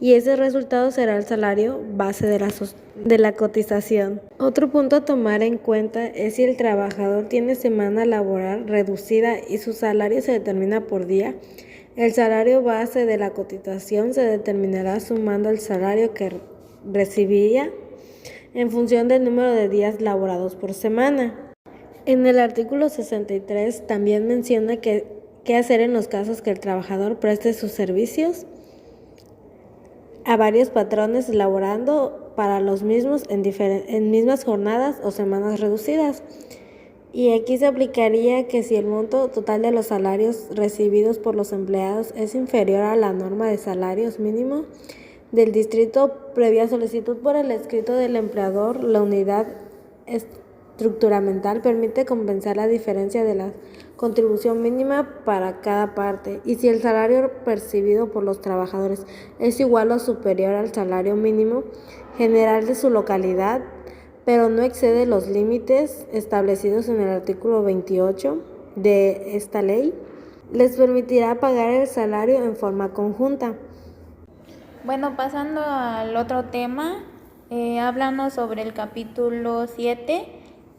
Y ese resultado será el salario base de la cotización. Otro punto a tomar en cuenta es si el trabajador tiene semana laboral reducida y su salario se determina por día. El salario base de la cotización se determinará sumando el salario que recibía en función del número de días laborados por semana. En el artículo 63 también menciona qué hacer en los casos que el trabajador preste sus servicios a varios patrones laborando para los mismos en mismas jornadas o semanas reducidas. Y aquí se aplicaría que si el monto total de los salarios recibidos por los empleados es inferior a la norma de salarios mínimos del distrito previa solicitud por el escrito del empleador, la unidad estructuramental permite compensar la diferencia de la contribución mínima para cada parte, y si el salario percibido por los trabajadores es igual o superior al salario mínimo general de su localidad, pero no excede los límites establecidos en el artículo 28 de esta ley, les permitirá pagar el salario en forma conjunta. Bueno, pasando al otro tema, hablamos sobre el capítulo 7,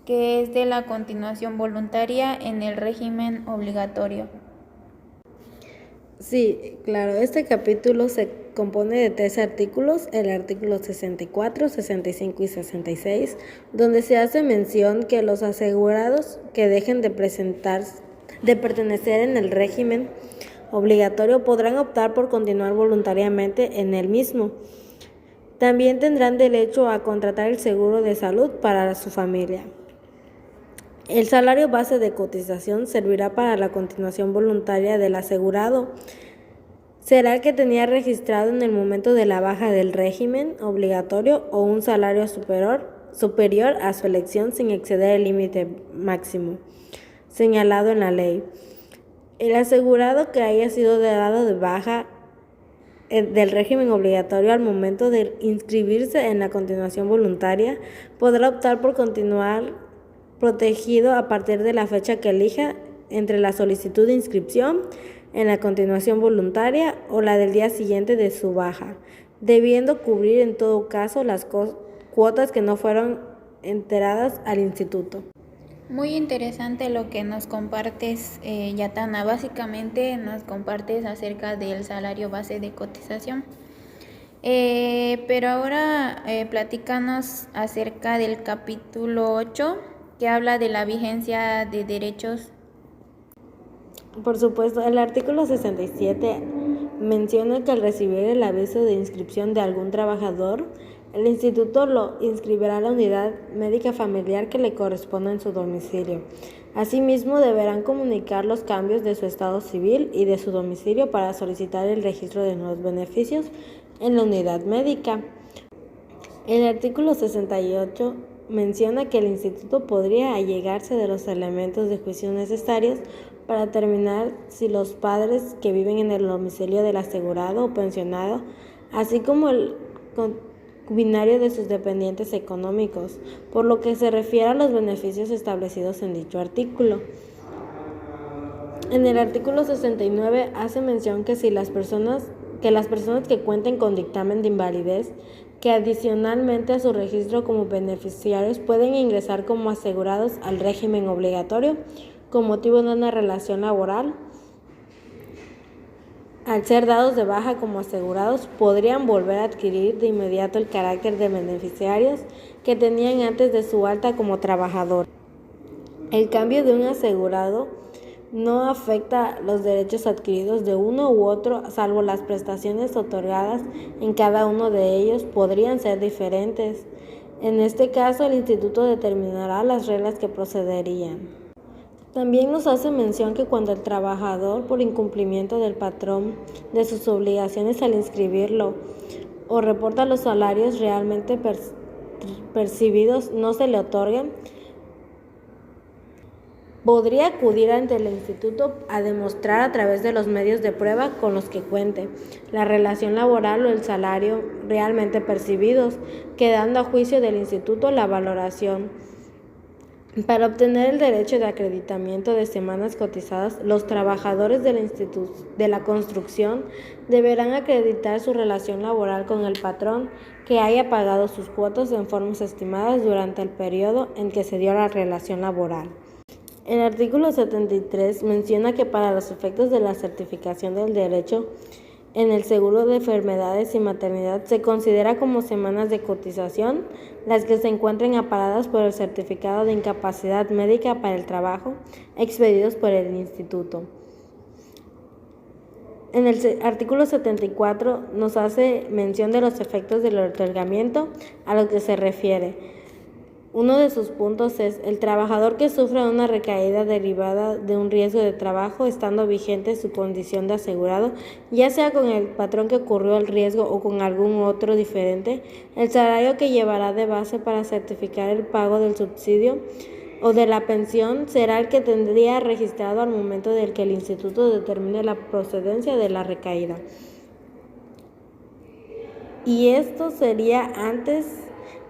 que es de la continuación voluntaria en el régimen obligatorio. Sí, claro, este capítulo se compone de 3 artículos, el artículo 64, 65 y 66, donde se hace mención que los asegurados que dejen de pertenecer en el régimen obligatorio podrán optar por continuar voluntariamente en el mismo. También tendrán derecho a contratar el seguro de salud para su familia. El salario base de cotización servirá para la continuación voluntaria del asegurado. Será el que tenía registrado en el momento de la baja del régimen obligatorio o un salario superior a su elección sin exceder el límite máximo señalado en la ley. El asegurado que haya sido dado de baja del régimen obligatorio al momento de inscribirse en la continuación voluntaria podrá optar por continuar protegido a partir de la fecha que elija entre la solicitud de inscripción en la continuación voluntaria o la del día siguiente de su baja, debiendo cubrir en todo caso las cuotas que no fueron enteradas al instituto. Muy interesante lo que nos compartes, Yatana. Básicamente nos compartes acerca del salario base de cotización. Pero ahora platícanos acerca del capítulo 8, que habla de la vigencia de derechos. Por supuesto, el artículo 67 menciona que al recibir el aviso de inscripción de algún trabajador, el instituto lo inscribirá a la unidad médica familiar que le corresponda en su domicilio. Asimismo, deberán comunicar los cambios de su estado civil y de su domicilio para solicitar el registro de nuevos beneficios en la unidad médica. El artículo 68 menciona que el instituto podría allegarse de los elementos de juicio necesarios para determinar si los padres que viven en el domicilio del asegurado o pensionado, así como el concubinario de sus dependientes económicos, por lo que se refiere a los beneficios establecidos en dicho artículo. En el artículo 69 hace mención que las personas que cuenten con dictamen de invalidez, que adicionalmente a su registro como beneficiarios pueden ingresar como asegurados al régimen obligatorio con motivo de una relación laboral, al ser dados de baja como asegurados, podrían volver a adquirir de inmediato el carácter de beneficiarios que tenían antes de su alta como trabajador. El cambio de un asegurado no afecta los derechos adquiridos de uno u otro, salvo las prestaciones otorgadas en cada uno de ellos podrían ser diferentes. En este caso, el instituto determinará las reglas que procederían. También nos hace mención que cuando el trabajador, por incumplimiento del patrón de sus obligaciones al inscribirlo o reporta los salarios realmente percibidos, no se le otorguen, podría acudir ante el instituto a demostrar a través de los medios de prueba con los que cuente la relación laboral o el salario realmente percibidos, quedando a juicio del instituto la valoración. Para obtener el derecho de acreditamiento de semanas cotizadas, los trabajadores de la construcción deberán acreditar su relación laboral con el patrón que haya pagado sus cuotas en formas estimadas durante el periodo en que se dio la relación laboral. El artículo 73 menciona que para los efectos de la certificación del derecho en el seguro de enfermedades y maternidad se considera como semanas de cotización las que se encuentren aparadas por el certificado de incapacidad médica para el trabajo expedidos por el instituto. En el artículo 74 nos hace mención de los efectos del otorgamiento a los que se refiere. Uno de sus puntos es el trabajador que sufra una recaída derivada de un riesgo de trabajo estando vigente su condición de asegurado, ya sea con el patrón que ocurrió el riesgo o con algún otro diferente, el salario que llevará de base para certificar el pago del subsidio o de la pensión será el que tendría registrado al momento del que el instituto determine la procedencia de la recaída. Y esto sería antes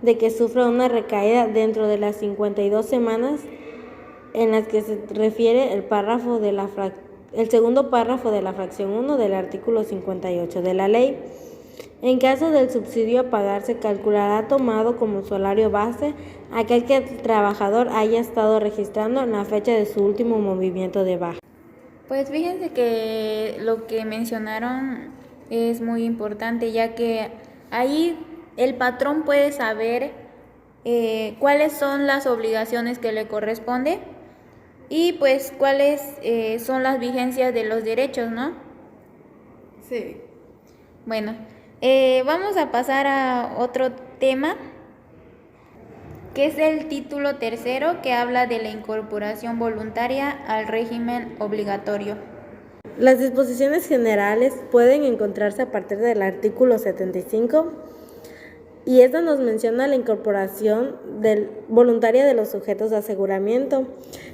de que sufra una recaída dentro de las 52 semanas en las que se refiere el segundo párrafo de la fracción 1 del artículo 58 de la ley. En caso del subsidio a pagar, se calculará tomado como salario base aquel que el trabajador haya estado registrando en la fecha de su último movimiento de baja. Pues fíjense que lo que mencionaron es muy importante, ya que ahí el patrón puede saber cuáles son las obligaciones que le corresponde y pues cuáles son las vigencias de los derechos, ¿no? Sí. Bueno, vamos a pasar a otro tema. que es el título tercero que habla de la incorporación voluntaria al régimen obligatorio. Las disposiciones generales pueden encontrarse a partir del artículo 75 y esta nos menciona la incorporación voluntaria de los sujetos de aseguramiento,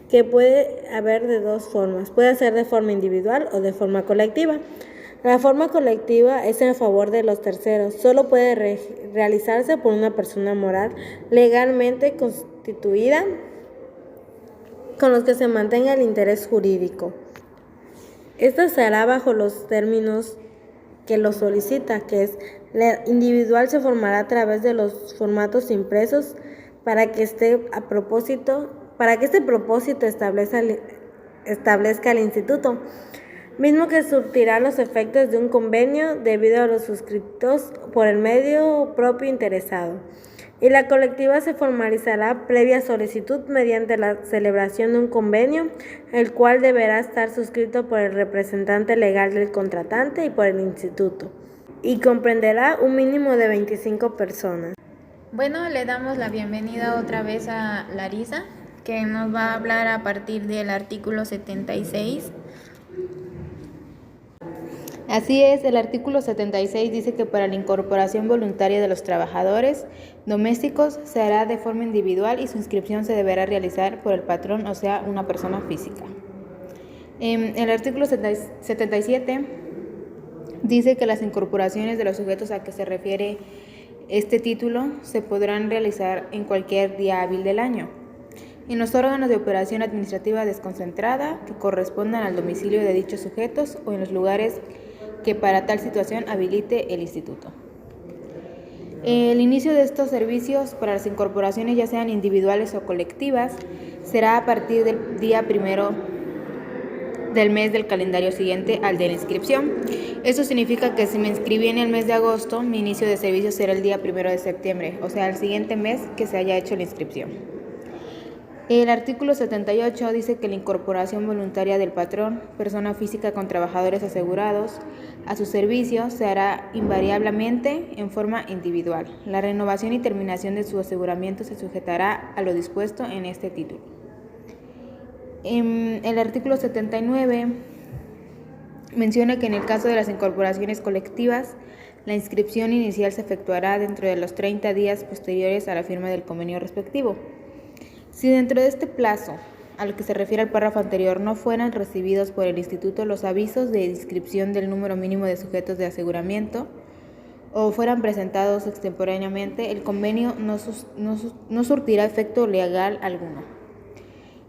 que puede haber de dos formas, puede ser de forma individual o de forma colectiva. La forma colectiva es en favor de los terceros, solo puede realizarse por una persona moral legalmente constituida con los que se mantenga el interés jurídico. Esta se hará bajo los términos que lo solicita, que es la individual se formará a través de los formatos impresos para que este propósito establezca el instituto, mismo que surtirá los efectos de un convenio debido a los suscritos por el medio propio interesado. Y la colectiva se formalizará previa solicitud mediante la celebración de un convenio, el cual deberá estar suscrito por el representante legal del contratante y por el instituto, y comprenderá un mínimo de 25 personas. Bueno, le damos la bienvenida otra vez a Larisa, que nos va a hablar a partir del artículo 76. Así es, el artículo 76 dice que para la incorporación voluntaria de los trabajadores domésticos se hará de forma individual y su inscripción se deberá realizar por el patrón, o sea, una persona física. El artículo 77 dice que las incorporaciones de los sujetos a que se refiere este título se podrán realizar en cualquier día hábil del año, en los órganos de operación administrativa desconcentrada que correspondan al domicilio de dichos sujetos o en los lugares que para tal situación habilite el instituto. El inicio de estos servicios para las incorporaciones, ya sean individuales o colectivas, será a partir del día 1 del mes del calendario siguiente al de la inscripción. Eso significa que si me inscribí en el mes de agosto, mi inicio de servicio será el día 1 de septiembre, o sea, el siguiente mes que se haya hecho la inscripción. El artículo 78 dice que la incorporación voluntaria del patrón, persona física con trabajadores asegurados, a su servicio se hará invariablemente en forma individual. La renovación y terminación de su aseguramiento se sujetará a lo dispuesto en este título. El artículo 79 menciona que en el caso de las incorporaciones colectivas, la inscripción inicial se efectuará dentro de los 30 días posteriores a la firma del convenio respectivo. Si dentro de este plazo, al que se refiere el párrafo anterior, no fueran recibidos por el instituto los avisos de inscripción del número mínimo de sujetos de aseguramiento o fueran presentados extemporáneamente, el convenio no surtirá efecto legal alguno.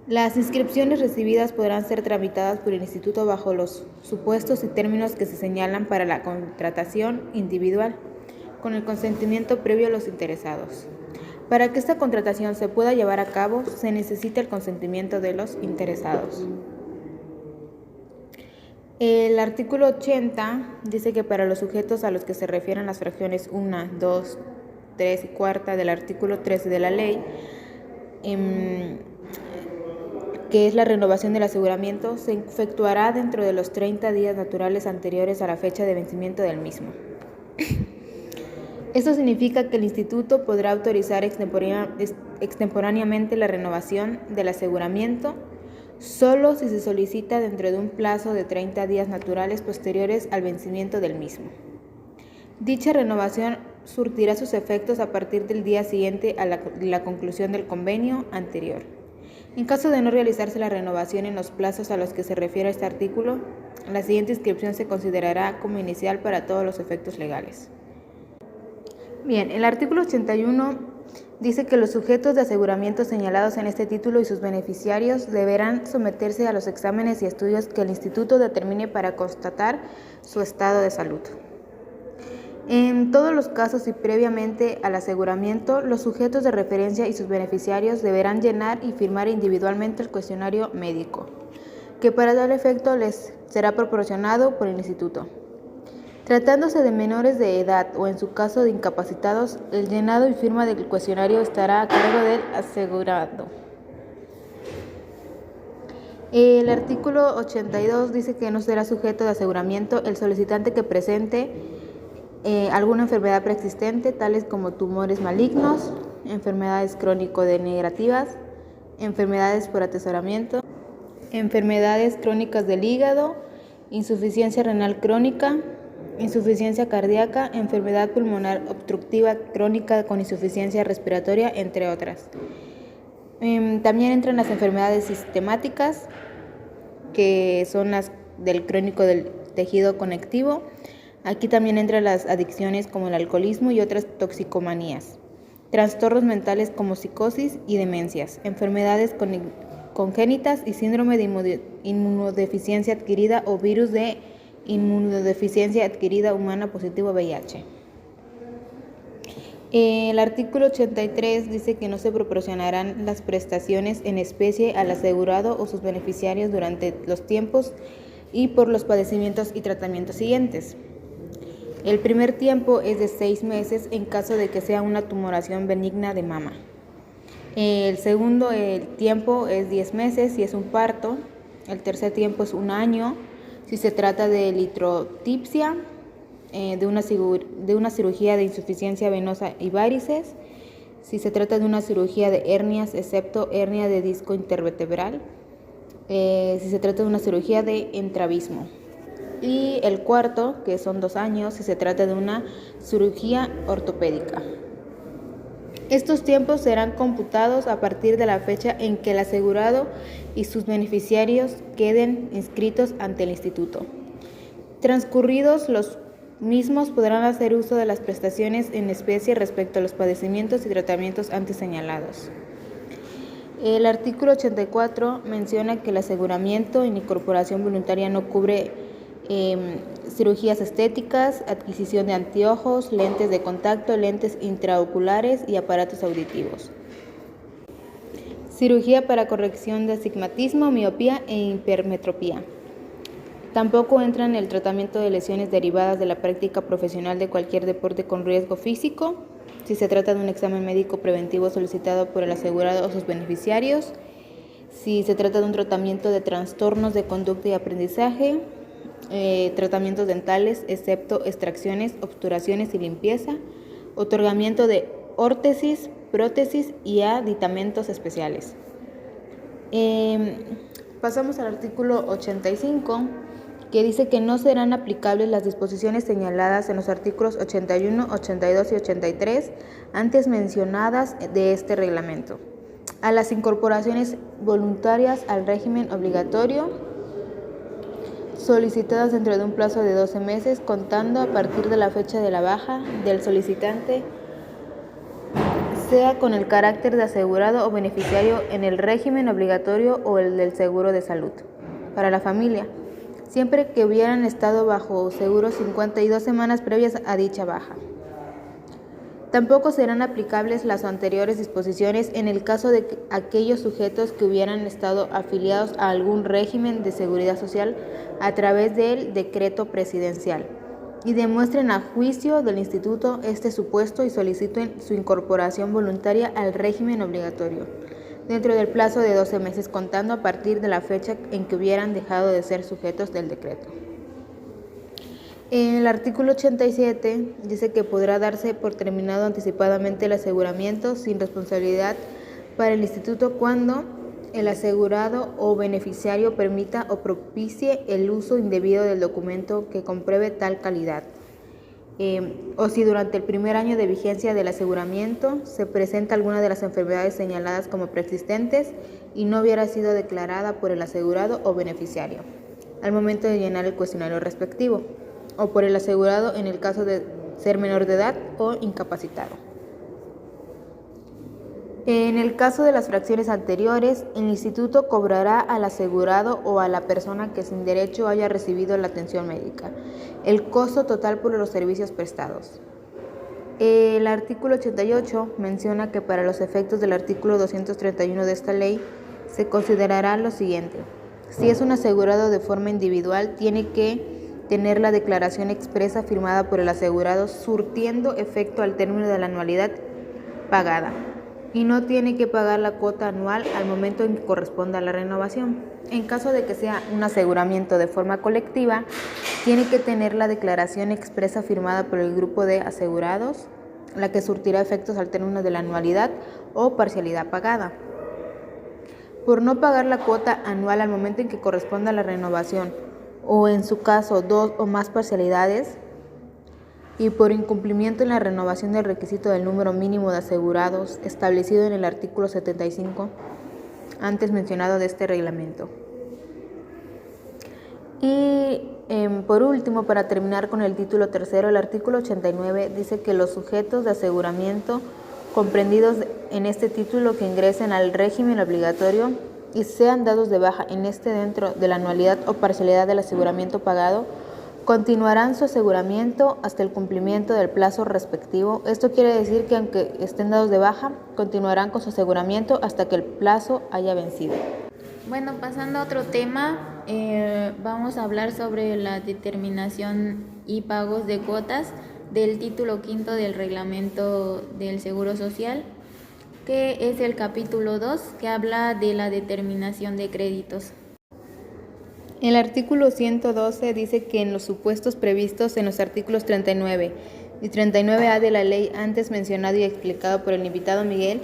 Las inscripciones recibidas podrán ser tramitadas por el instituto bajo los supuestos y términos que se señalan para la contratación individual, con el consentimiento previo a los interesados. Para que esta contratación se pueda llevar a cabo, se necesita el consentimiento de los interesados. El artículo 80 dice que para los sujetos a los que se refieren las fracciones 1, 2, 3 y 4 del artículo 13 de la ley, que es la renovación del aseguramiento, se efectuará dentro de los 30 días naturales anteriores a la fecha de vencimiento del mismo. Esto significa que el instituto podrá autorizar extemporáneamente la renovación del aseguramiento solo si se solicita dentro de un plazo de 30 días naturales posteriores al vencimiento del mismo. Dicha renovación surtirá sus efectos a partir del día siguiente a la conclusión del convenio anterior. En caso de no realizarse la renovación en los plazos a los que se refiere este artículo, la siguiente inscripción se considerará como inicial para todos los efectos legales. Bien, el artículo 81 dice que los sujetos de aseguramiento señalados en este título y sus beneficiarios deberán someterse a los exámenes y estudios que el instituto determine para constatar su estado de salud. En todos los casos y previamente al aseguramiento, los sujetos de referencia y sus beneficiarios deberán llenar y firmar individualmente el cuestionario médico, que para tal efecto les será proporcionado por el instituto. Tratándose de menores de edad o en su caso de incapacitados, el llenado y firma del cuestionario estará a cargo del asegurado. El artículo 82 dice que no será sujeto de aseguramiento el solicitante que presente alguna enfermedad preexistente, tales como tumores malignos, enfermedades crónico-degenerativas, enfermedades por atesoramiento, enfermedades crónicas del hígado, insuficiencia renal crónica, insuficiencia cardíaca, enfermedad pulmonar obstructiva crónica con insuficiencia respiratoria, entre otras. También entran las enfermedades sistemáticas, que son las del crónico del tejido conectivo. Aquí también entran las adicciones como el alcoholismo y otras toxicomanías. Trastornos mentales como psicosis y demencias, enfermedades congénitas y síndrome de inmunodeficiencia adquirida o virus de inmunodeficiencia adquirida humana positivo VIH. El artículo 83 dice que no se proporcionarán las prestaciones en especie al asegurado o sus beneficiarios durante los tiempos y por los padecimientos y tratamientos siguientes. El primer tiempo es de 6 meses en caso de que sea una tumoración benigna de mama. El segundo tiempo es 10 meses si es un parto. El tercer tiempo es 1 año si se trata de litrotipsia, de una cirugía de insuficiencia venosa y varices, si se trata de una cirugía de hernias excepto hernia de disco intervertebral, si se trata de una cirugía de entrabismo. Y el cuarto, que son 2 años, si se trata de una cirugía ortopédica. Estos tiempos serán computados a partir de la fecha en que el asegurado y sus beneficiarios queden inscritos ante el instituto. Transcurridos los mismos, podrán hacer uso de las prestaciones en especie respecto a los padecimientos y tratamientos antes señalados. El artículo 84 menciona que el aseguramiento en incorporación voluntaria no cubre cirugías estéticas, adquisición de anteojos, lentes de contacto, lentes intraoculares y aparatos auditivos. Cirugía para corrección de astigmatismo, miopía e hipermetropía. Tampoco entra en el tratamiento de lesiones derivadas de la práctica profesional de cualquier deporte con riesgo físico, si se trata de un examen médico preventivo solicitado por el asegurado o sus beneficiarios, si se trata de un tratamiento de trastornos de conducta y aprendizaje, tratamientos dentales, excepto extracciones, obturaciones y limpieza, otorgamiento de órtesis, prótesis y aditamentos especiales. Pasamos al artículo 85, que dice que no serán aplicables las disposiciones señaladas en los artículos 81, 82 y 83 antes mencionadas de este reglamento a las incorporaciones voluntarias al régimen obligatorio solicitadas dentro de un plazo de 12 meses, contando a partir de la fecha de la baja del solicitante, sea con el carácter de asegurado o beneficiario en el régimen obligatorio o el del seguro de salud para la familia, siempre que hubieran estado bajo seguro 52 semanas previas a dicha baja. Tampoco serán aplicables las anteriores disposiciones en el caso de aquellos sujetos que hubieran estado afiliados a algún régimen de seguridad social a través del decreto presidencial y demuestren a juicio del instituto este supuesto y soliciten su incorporación voluntaria al régimen obligatorio dentro del plazo de 12 meses contando a partir de la fecha en que hubieran dejado de ser sujetos del decreto. El artículo 87 dice que podrá darse por terminado anticipadamente el aseguramiento sin responsabilidad para el instituto cuando el asegurado o beneficiario permita o propicie el uso indebido del documento que compruebe tal calidad, o si durante el primer año de vigencia del aseguramiento se presenta alguna de las enfermedades señaladas como preexistentes y no hubiera sido declarada por el asegurado o beneficiario al momento de llenar el cuestionario respectivo, o por el asegurado en el caso de ser menor de edad o incapacitado. En el caso de las fracciones anteriores, el instituto cobrará al asegurado o a la persona que sin derecho haya recibido la atención médica el costo total por los servicios prestados. El artículo 88 menciona que para los efectos del artículo 231 de esta ley se considerará lo siguiente: si es un asegurado de forma individual, tiene que tener la declaración expresa firmada por el asegurado surtiendo efecto al término de la anualidad pagada y no tiene que pagar la cuota anual al momento en que corresponda a la renovación. En caso de que sea un aseguramiento de forma colectiva, tiene que tener la declaración expresa firmada por el grupo de asegurados la que surtirá efectos al término de la anualidad o parcialidad pagada. Por no pagar la cuota anual al momento en que corresponda la renovación, o en su caso 2 o más parcialidades, y por incumplimiento en la renovación del requisito del número mínimo de asegurados establecido en el artículo 75 antes mencionado de este reglamento. Y por último, para terminar con el título tercero, el artículo 89 dice que los sujetos de aseguramiento comprendidos en este título que ingresen al régimen obligatorio y sean dados de baja en este dentro de la anualidad o parcialidad del aseguramiento pagado, continuarán su aseguramiento hasta el cumplimiento del plazo respectivo. Esto quiere decir que aunque estén dados de baja, continuarán con su aseguramiento hasta que el plazo haya vencido. Bueno, pasando a otro tema, vamos a hablar sobre la determinación y pagos de cuotas del título quinto del reglamento del Seguro Social, que es el capítulo 2, que habla de la determinación de créditos. El artículo 112 dice que en los supuestos previstos en los artículos 39 y 39A de la ley antes mencionado y explicado por el invitado Miguel,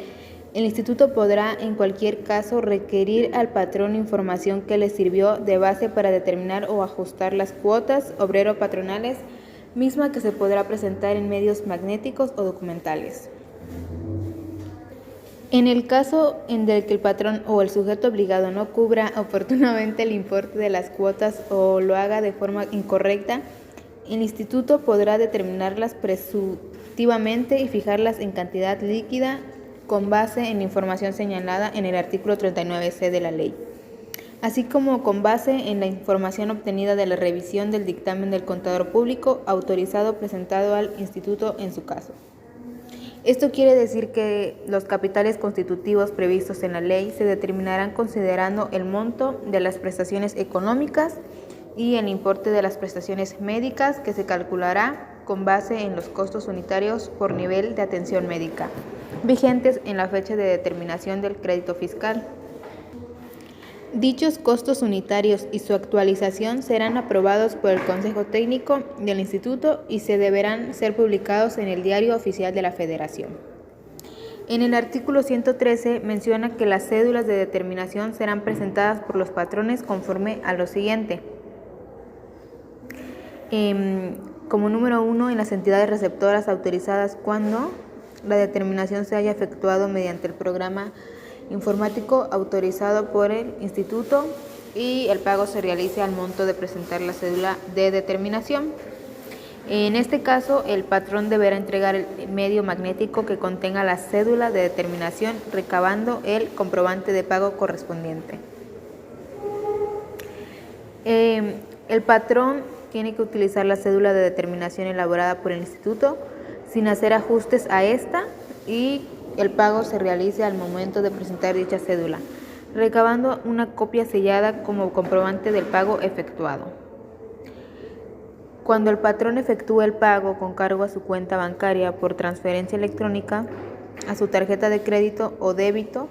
el instituto podrá en cualquier caso requerir al patrón información que le sirvió de base para determinar o ajustar las cuotas obrero-patronales, misma que se podrá presentar en medios magnéticos o documentales. En el caso en el que el patrón o el sujeto obligado no cubra oportunamente el importe de las cuotas o lo haga de forma incorrecta, el instituto podrá determinarlas presuntivamente y fijarlas en cantidad líquida con base en la información señalada en el artículo 39C de la ley, así como con base en la información obtenida de la revisión del dictamen del contador público autorizado presentado al instituto en su caso. Esto quiere decir que los capitales constitutivos previstos en la ley se determinarán considerando el monto de las prestaciones económicas y el importe de las prestaciones médicas, que se calculará con base en los costos unitarios por nivel de atención médica, vigentes en la fecha de determinación del crédito fiscal. Dichos costos unitarios y su actualización serán aprobados por el Consejo Técnico del Instituto y se deberán ser publicados en el Diario Oficial de la Federación. En el artículo 113 menciona que las cédulas de determinación serán presentadas por los patrones conforme a lo siguiente. Como número 1, en las entidades receptoras autorizadas cuando la determinación se haya efectuado mediante el programa informático autorizado por el instituto y el pago se realice al monto de presentar la cédula de determinación. En este caso, el patrón deberá entregar el medio magnético que contenga la cédula de determinación, recabando el comprobante de pago correspondiente. El patrón tiene que utilizar la cédula de determinación elaborada por el instituto sin hacer ajustes a esta y el pago se realice al momento de presentar dicha cédula, recabando una copia sellada como comprobante del pago efectuado. Cuando el patrón efectúe el pago con cargo a su cuenta bancaria por transferencia electrónica, a su tarjeta de crédito o débito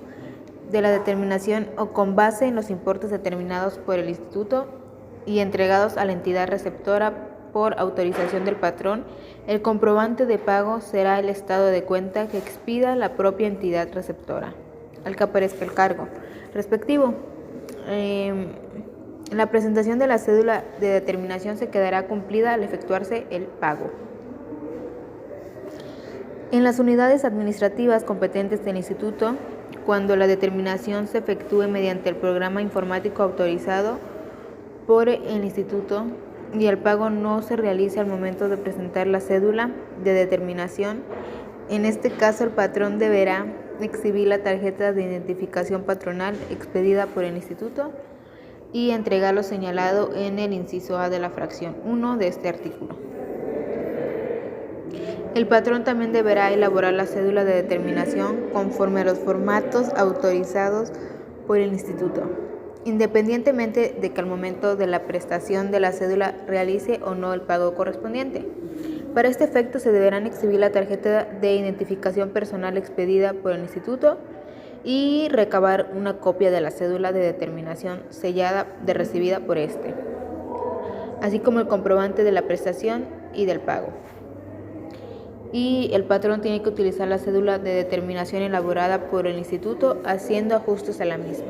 de la determinación o con base en los importes determinados por el instituto y entregados a la entidad receptora por autorización del patrón, el comprobante de pago será el estado de cuenta que expida la propia entidad receptora, al que aparezca el cargo respectivo. La presentación de la cédula de determinación se quedará cumplida al efectuarse el pago. En las unidades administrativas competentes del instituto, cuando la determinación se efectúe mediante el programa informático autorizado por el instituto y el pago no se realice al momento de presentar la cédula de determinación, en este caso el patrón deberá exhibir la tarjeta de identificación patronal expedida por el instituto y entregar lo señalado en el inciso A de la fracción 1 de este artículo. El patrón también deberá elaborar la cédula de determinación conforme a los formatos autorizados por el instituto, independientemente de que al momento de la prestación de la cédula realice o no el pago correspondiente. Para este efecto se deberán exhibir la tarjeta de identificación personal expedida por el instituto y recabar una copia de la cédula de determinación sellada de recibida por este, así como el comprobante de la prestación y del pago. y el patrón tiene que utilizar la cédula de determinación elaborada por el instituto haciendo ajustes a la misma.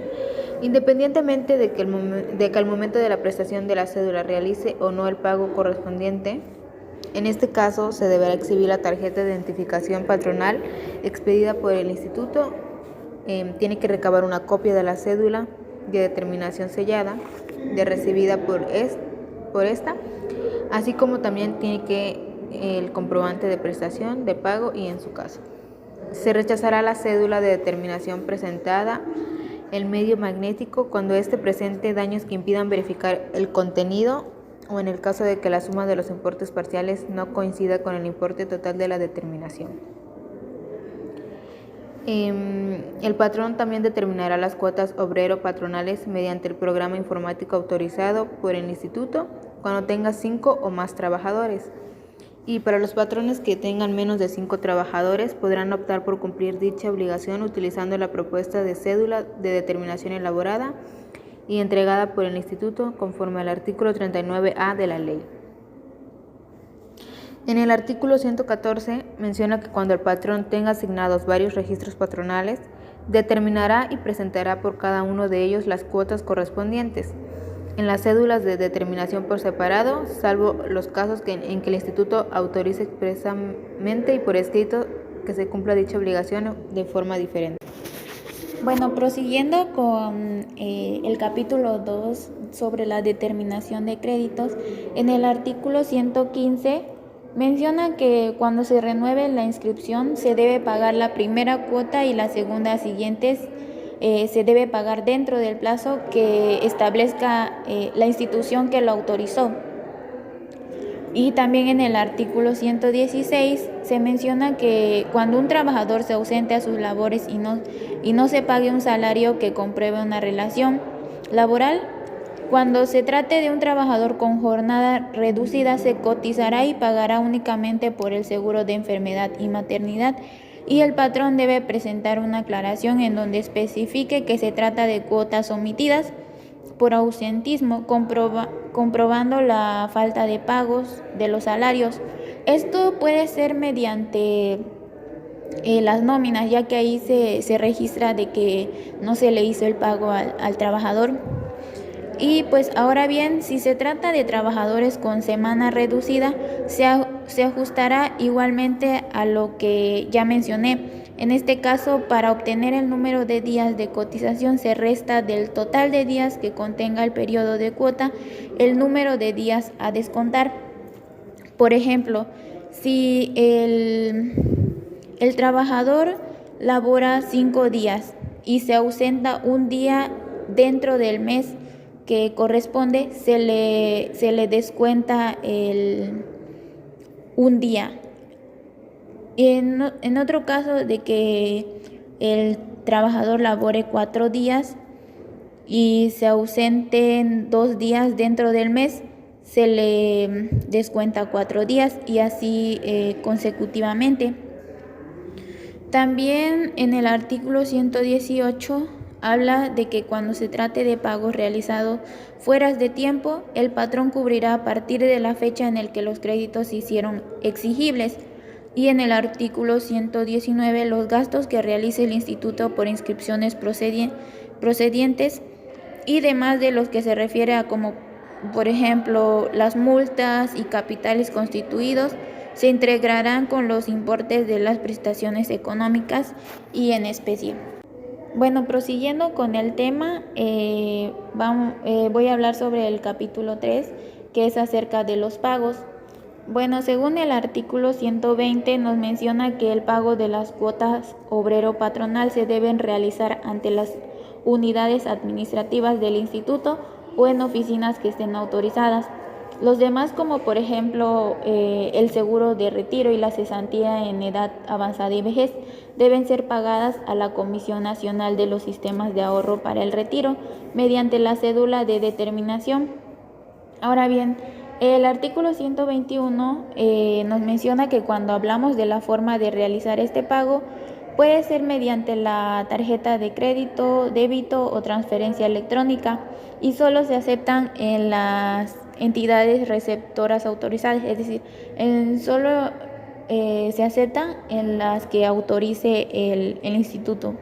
Independientemente de que al momento de la prestación de la cédula realice o no el pago correspondiente, en este caso se deberá exhibir la tarjeta de identificación patronal expedida por el instituto. Tiene que recabar una copia de la cédula de determinación sellada recibida por esta, así como también tiene que el comprobante de prestación de pago y en su caso. Se rechazará la cédula de determinación presentada el medio magnético cuando éste presente daños que impidan verificar el contenido o en el caso de que la suma de los importes parciales no coincida con el importe total de la determinación. El patrón también determinará las cuotas obrero-patronales mediante el programa informático autorizado por el instituto cuando tenga 5 o más trabajadores. Y para los patrones que tengan menos de 5 trabajadores podrán optar por cumplir dicha obligación utilizando la propuesta de cédula de determinación elaborada y entregada por el instituto conforme al artículo 39A de la ley. En el artículo 114 menciona que cuando el patrón tenga asignados varios registros patronales, determinará y presentará por cada uno de ellos las cuotas correspondientes en las cédulas de determinación por separado, salvo los casos en que el instituto autorice expresamente y por escrito que se cumpla dicha obligación de forma diferente. Bueno, prosiguiendo con el capítulo 2 sobre la determinación de créditos, en el artículo 115 menciona que cuando se renueve la inscripción se debe pagar la primera cuota y las segundas siguientes se debe pagar dentro del plazo que establezca la institución que lo autorizó. Y también en el artículo 116 se menciona que cuando un trabajador se ausente a sus labores y no se pague un salario que compruebe una relación laboral, cuando se trate de un trabajador con jornada reducida se cotizará y pagará únicamente por el seguro de enfermedad y maternidad, y el patrón debe presentar una aclaración en donde especifique que se trata de cuotas omitidas por ausentismo, comprobando la falta de pagos de los salarios. Esto puede ser mediante las nóminas, ya que ahí se registra de que no se le hizo el pago al trabajador. Y pues ahora bien, si se trata de trabajadores con semana reducida, se ajustará igualmente a lo que ya mencioné. En este caso, para obtener el número de días de cotización se resta del total de días que contenga el periodo de cuota el número de días a descontar. Por ejemplo, si el trabajador labora 5 días y se ausenta un día dentro del mes que corresponde, se le descuenta un día. En otro caso de que el trabajador labore 4 días y se ausenten 2 días dentro del mes, se le descuenta 4 días y así consecutivamente. También en el artículo 118 habla de que cuando se trate de pagos realizados fuera de tiempo, el patrón cubrirá a partir de la fecha en la que los créditos se hicieron exigibles. Y en el artículo 119, los gastos que realice el instituto por inscripciones procedientes y demás de los que se refiere a como, por ejemplo, las multas y capitales constituidos, se integrarán con los importes de las prestaciones económicas y en especie. Bueno, prosiguiendo con el tema, voy a hablar sobre el capítulo 3, que es acerca de los pagos. Bueno, según el artículo 120 nos menciona que el pago de las cuotas obrero-patronal se deben realizar ante las unidades administrativas del instituto o en oficinas que estén autorizadas. Los demás, como por ejemplo el seguro de retiro y la cesantía en edad avanzada y vejez, deben ser pagadas a la Comisión Nacional de los Sistemas de Ahorro para el Retiro mediante la cédula de determinación. Ahora bien, el artículo 121 nos menciona que cuando hablamos de la forma de realizar este pago, puede ser mediante la tarjeta de crédito, débito o transferencia electrónica y solo se aceptan en las entidades receptoras autorizadas, es decir, solo se aceptan en las que autorice el instituto.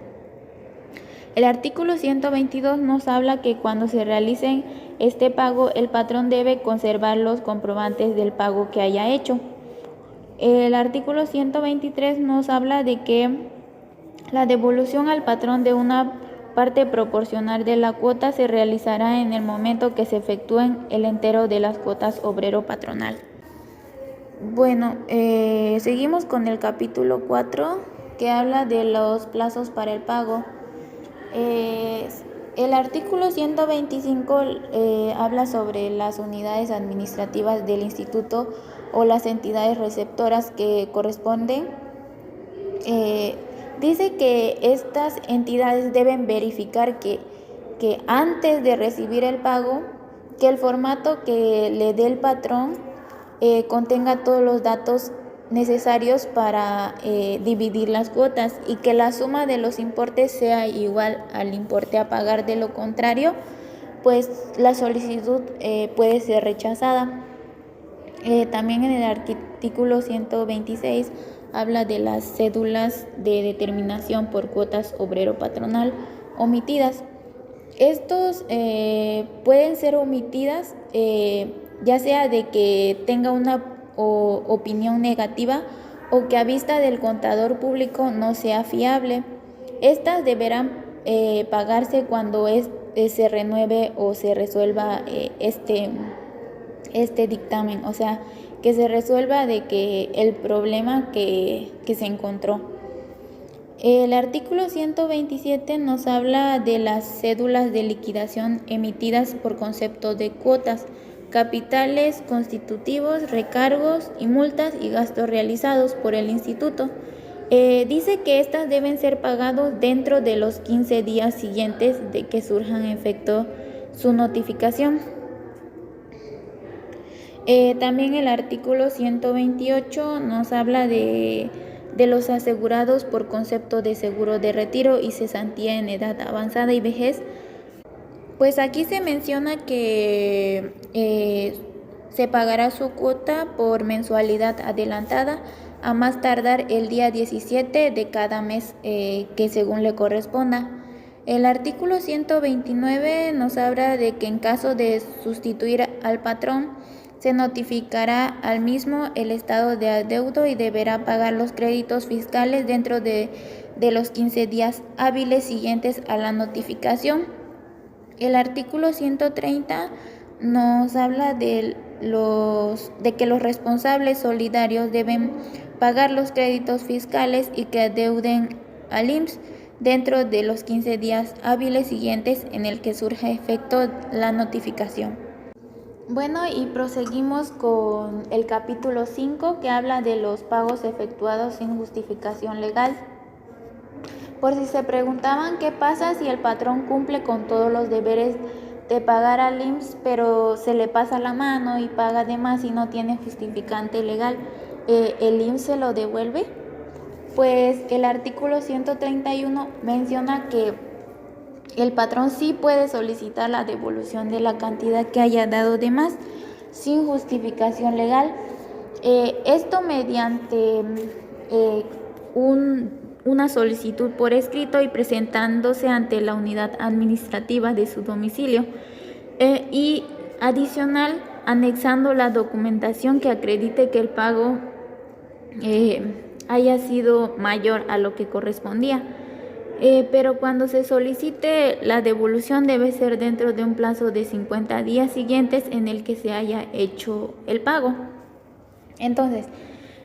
El artículo 122 nos habla que cuando se realice este pago, el patrón debe conservar los comprobantes del pago que haya hecho. El artículo 123 nos habla de que la devolución al patrón de una parte proporcional de la cuota se realizará en el momento que se efectúen el entero de las cuotas obrero-patronal. Bueno, seguimos con el capítulo 4, que habla de los plazos para el pago. El artículo 125 habla sobre las unidades administrativas del instituto o las entidades receptoras que corresponden. Dice que estas entidades deben verificar que antes de recibir el pago, que el formato que le dé el patrón contenga todos los datos necesarios para dividir las cuotas y que la suma de los importes sea igual al importe a pagar. De lo contrario, pues la solicitud puede ser rechazada. También en el artículo 126 habla de las cédulas de determinación por cuotas obrero-patronal omitidas. Estos pueden ser omitidas ya sea de que tenga una opinión negativa o que a vista del contador público no sea fiable. Estas deberán pagarse cuando se renueve o se resuelva este dictamen, o sea, que se resuelva de que el problema que se encontró. El artículo 127 nos habla de las cédulas de liquidación emitidas por concepto de cuotas, capitales constitutivos, recargos y multas y gastos realizados por el instituto. Dice que estas deben ser pagados dentro de los 15 días siguientes de que surja en efecto su notificación. También el artículo 128 nos habla de los asegurados por concepto de seguro de retiro y cesantía en edad avanzada y vejez. Pues aquí se menciona que se pagará su cuota por mensualidad adelantada a más tardar el día 17 de cada mes que según le corresponda. El artículo 129 nos habla de que en caso de sustituir al patrón, se notificará al mismo el estado de adeudo y deberá pagar los créditos fiscales dentro de los 15 días hábiles siguientes a la notificación. El artículo 130 nos habla de que los responsables solidarios deben pagar los créditos fiscales y que adeuden al IMSS dentro de los 15 días hábiles siguientes en el que surja efecto la notificación. Bueno, y proseguimos con el capítulo 5, que habla de los pagos efectuados sin justificación legal. Por si se preguntaban qué pasa si el patrón cumple con todos los deberes de pagar al IMSS, pero se le pasa la mano y paga de más y no tiene justificante legal, ¿el IMSS se lo devuelve? Pues el artículo 131 menciona que el patrón sí puede solicitar la devolución de la cantidad que haya dado de más sin justificación legal. Esto mediante una solicitud por escrito y presentándose ante la unidad administrativa de su domicilio y adicional anexando la documentación que acredite que el pago haya sido mayor a lo que correspondía. Pero cuando se solicite la devolución debe ser dentro de un plazo de 50 días siguientes en el que se haya hecho el pago. Entonces,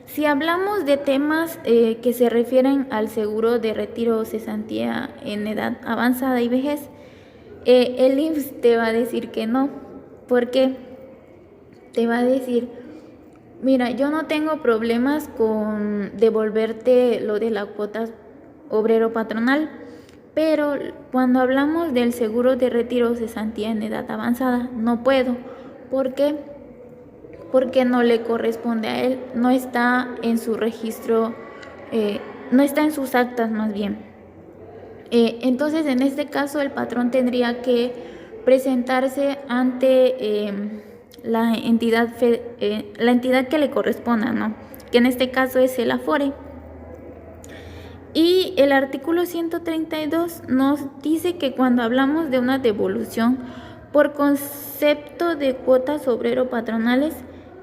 si hablamos de temas que se refieren al seguro de retiro o cesantía en edad avanzada y vejez, el IMSS te va a decir que no. ¿Por qué? Te va a decir, mira, yo no tengo problemas con devolverte lo de la cuota obrero patronal, pero cuando hablamos del seguro de retiro o cesantía en edad avanzada, no puedo. ¿Por qué? Porque no le corresponde a él, no está en su registro, no está en sus actas más bien. Entonces, en este caso, el patrón tendría que presentarse ante la entidad que le corresponda, ¿no? que en este caso es el Afore. Y el artículo 132 nos dice que cuando hablamos de una devolución por concepto de cuotas obrero-patronales,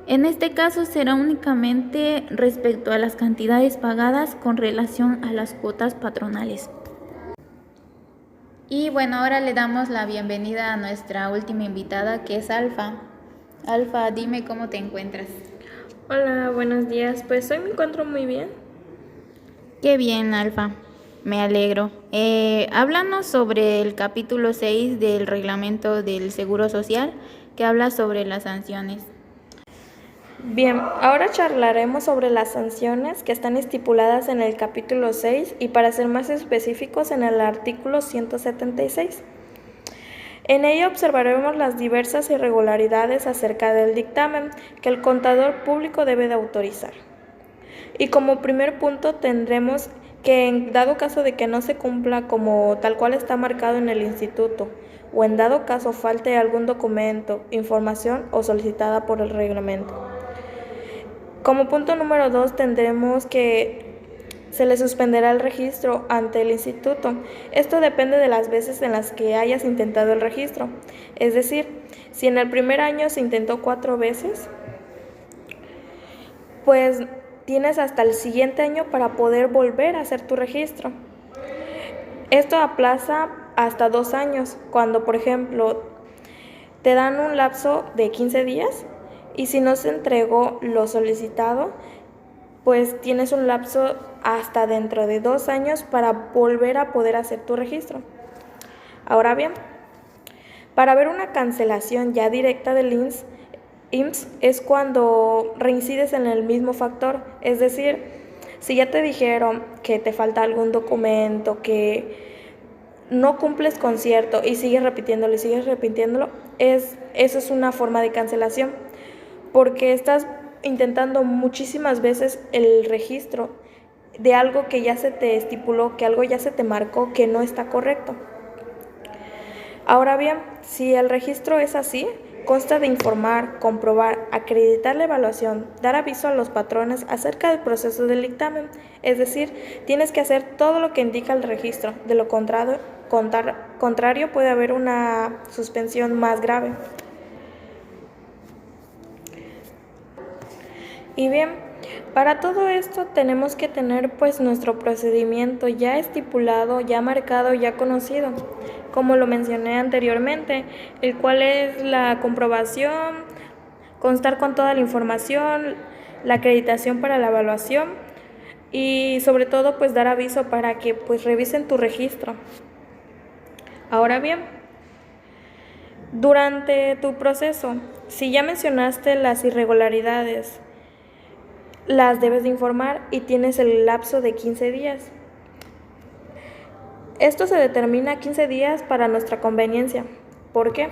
en este caso será únicamente respecto a las cantidades pagadas con relación a las cuotas patronales. Y bueno, ahora le damos la bienvenida a nuestra última invitada, que es Alfa. Alfa, dime cómo te encuentras. Hola, buenos días. Pues hoy me encuentro muy bien. Qué bien, Alfa. Me alegro. Háblanos sobre el capítulo 6 del reglamento del Seguro Social, que habla sobre las sanciones. Bien, ahora charlaremos sobre las sanciones que están estipuladas en el capítulo 6 y, para ser más específicos, en el artículo 176. En ella observaremos las diversas irregularidades acerca del dictamen que el contador público debe de autorizar. Y como primer punto tendremos que, en dado caso de que no se cumpla como tal cual está marcado en el instituto, o en dado caso falte algún documento, información o solicitada por el reglamento. Como punto número 2 tendremos que se le suspenderá el registro ante el instituto. Esto depende de las veces en las que hayas intentado el registro. Es decir, si en el primer año se intentó 4 veces, pues tienes hasta el siguiente año para poder volver a hacer tu registro. Esto aplaza hasta 2 años, cuando por ejemplo te dan un lapso de 15 días y si no se entregó lo solicitado, pues tienes un lapso hasta dentro de 2 años para volver a poder hacer tu registro. Ahora bien, para ver una cancelación ya directa del IMSS es cuando reincides en el mismo factor, es decir, si ya te dijeron que te falta algún documento, que no cumples con cierto y sigues repitiéndolo, eso es una forma de cancelación, porque estás intentando muchísimas veces el registro de algo que ya se te estipuló, que algo ya se te marcó que no está correcto. Ahora bien, si el registro es así, consta de informar, comprobar, acreditar la evaluación, dar aviso a los patrones acerca del proceso del dictamen, es decir, tienes que hacer todo lo que indica el registro, de lo contrario puede haber una suspensión más grave. Y bien, para todo esto tenemos que tener pues nuestro procedimiento ya estipulado, ya marcado, ya conocido, como lo mencioné anteriormente, el cual es la comprobación, constar con toda la información, la acreditación para la evaluación y sobre todo pues dar aviso para que pues revisen tu registro. Ahora bien, durante tu proceso, si ya mencionaste las irregularidades, las debes de informar y tienes el lapso de 15 días. Esto se determina 15 días para nuestra conveniencia. ¿Por qué?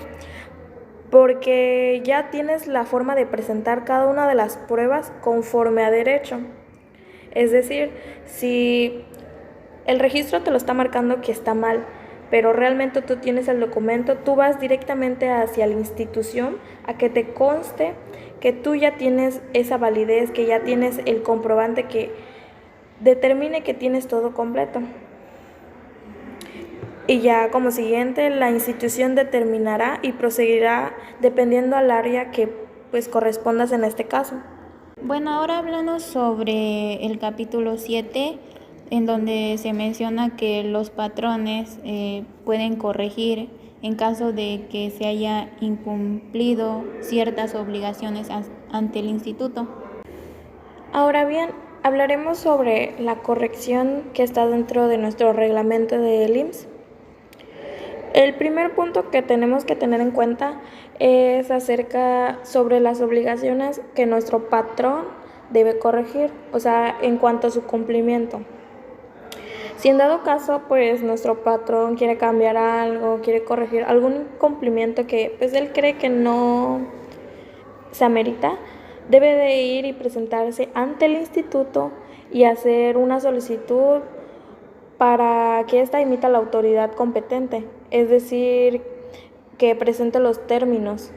Porque ya tienes la forma de presentar cada una de las pruebas conforme a derecho. Es decir, si el registro te lo está marcando que está mal, pero realmente tú tienes el documento, tú vas directamente hacia la institución a que te conste que tú ya tienes esa validez, que ya tienes el comprobante que determine que tienes todo completo. Y ya como siguiente, la institución determinará y proseguirá dependiendo al área que pues correspondas en este caso. Bueno, ahora háblanos sobre el capítulo 7, en donde se menciona que los patrones pueden corregir en caso de que se haya incumplido ciertas obligaciones ante el instituto. Ahora bien, hablaremos sobre la corrección que está dentro de nuestro reglamento del IMSS. El primer punto que tenemos que tener en cuenta es acerca sobre las obligaciones que nuestro patrón debe corregir, o sea, en cuanto a su cumplimiento. Si en dado caso, pues nuestro patrón quiere cambiar algo, quiere corregir algún incumplimiento que pues él cree que no se amerita, debe de ir y presentarse ante el instituto y hacer una solicitud para que ésta emita la autoridad competente, es decir, que presente los términos.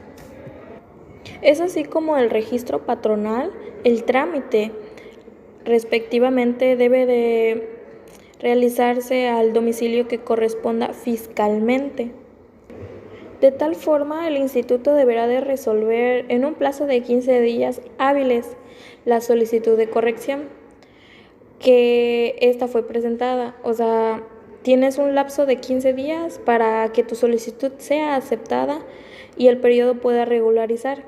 Es así como el registro patronal, el trámite respectivamente debe de realizarse al domicilio que corresponda fiscalmente. De tal forma, el instituto deberá de resolver en un plazo de 15 días hábiles la solicitud de corrección que esta fue presentada. O sea, tienes un lapso de 15 días para que tu solicitud sea aceptada y el periodo pueda regularizar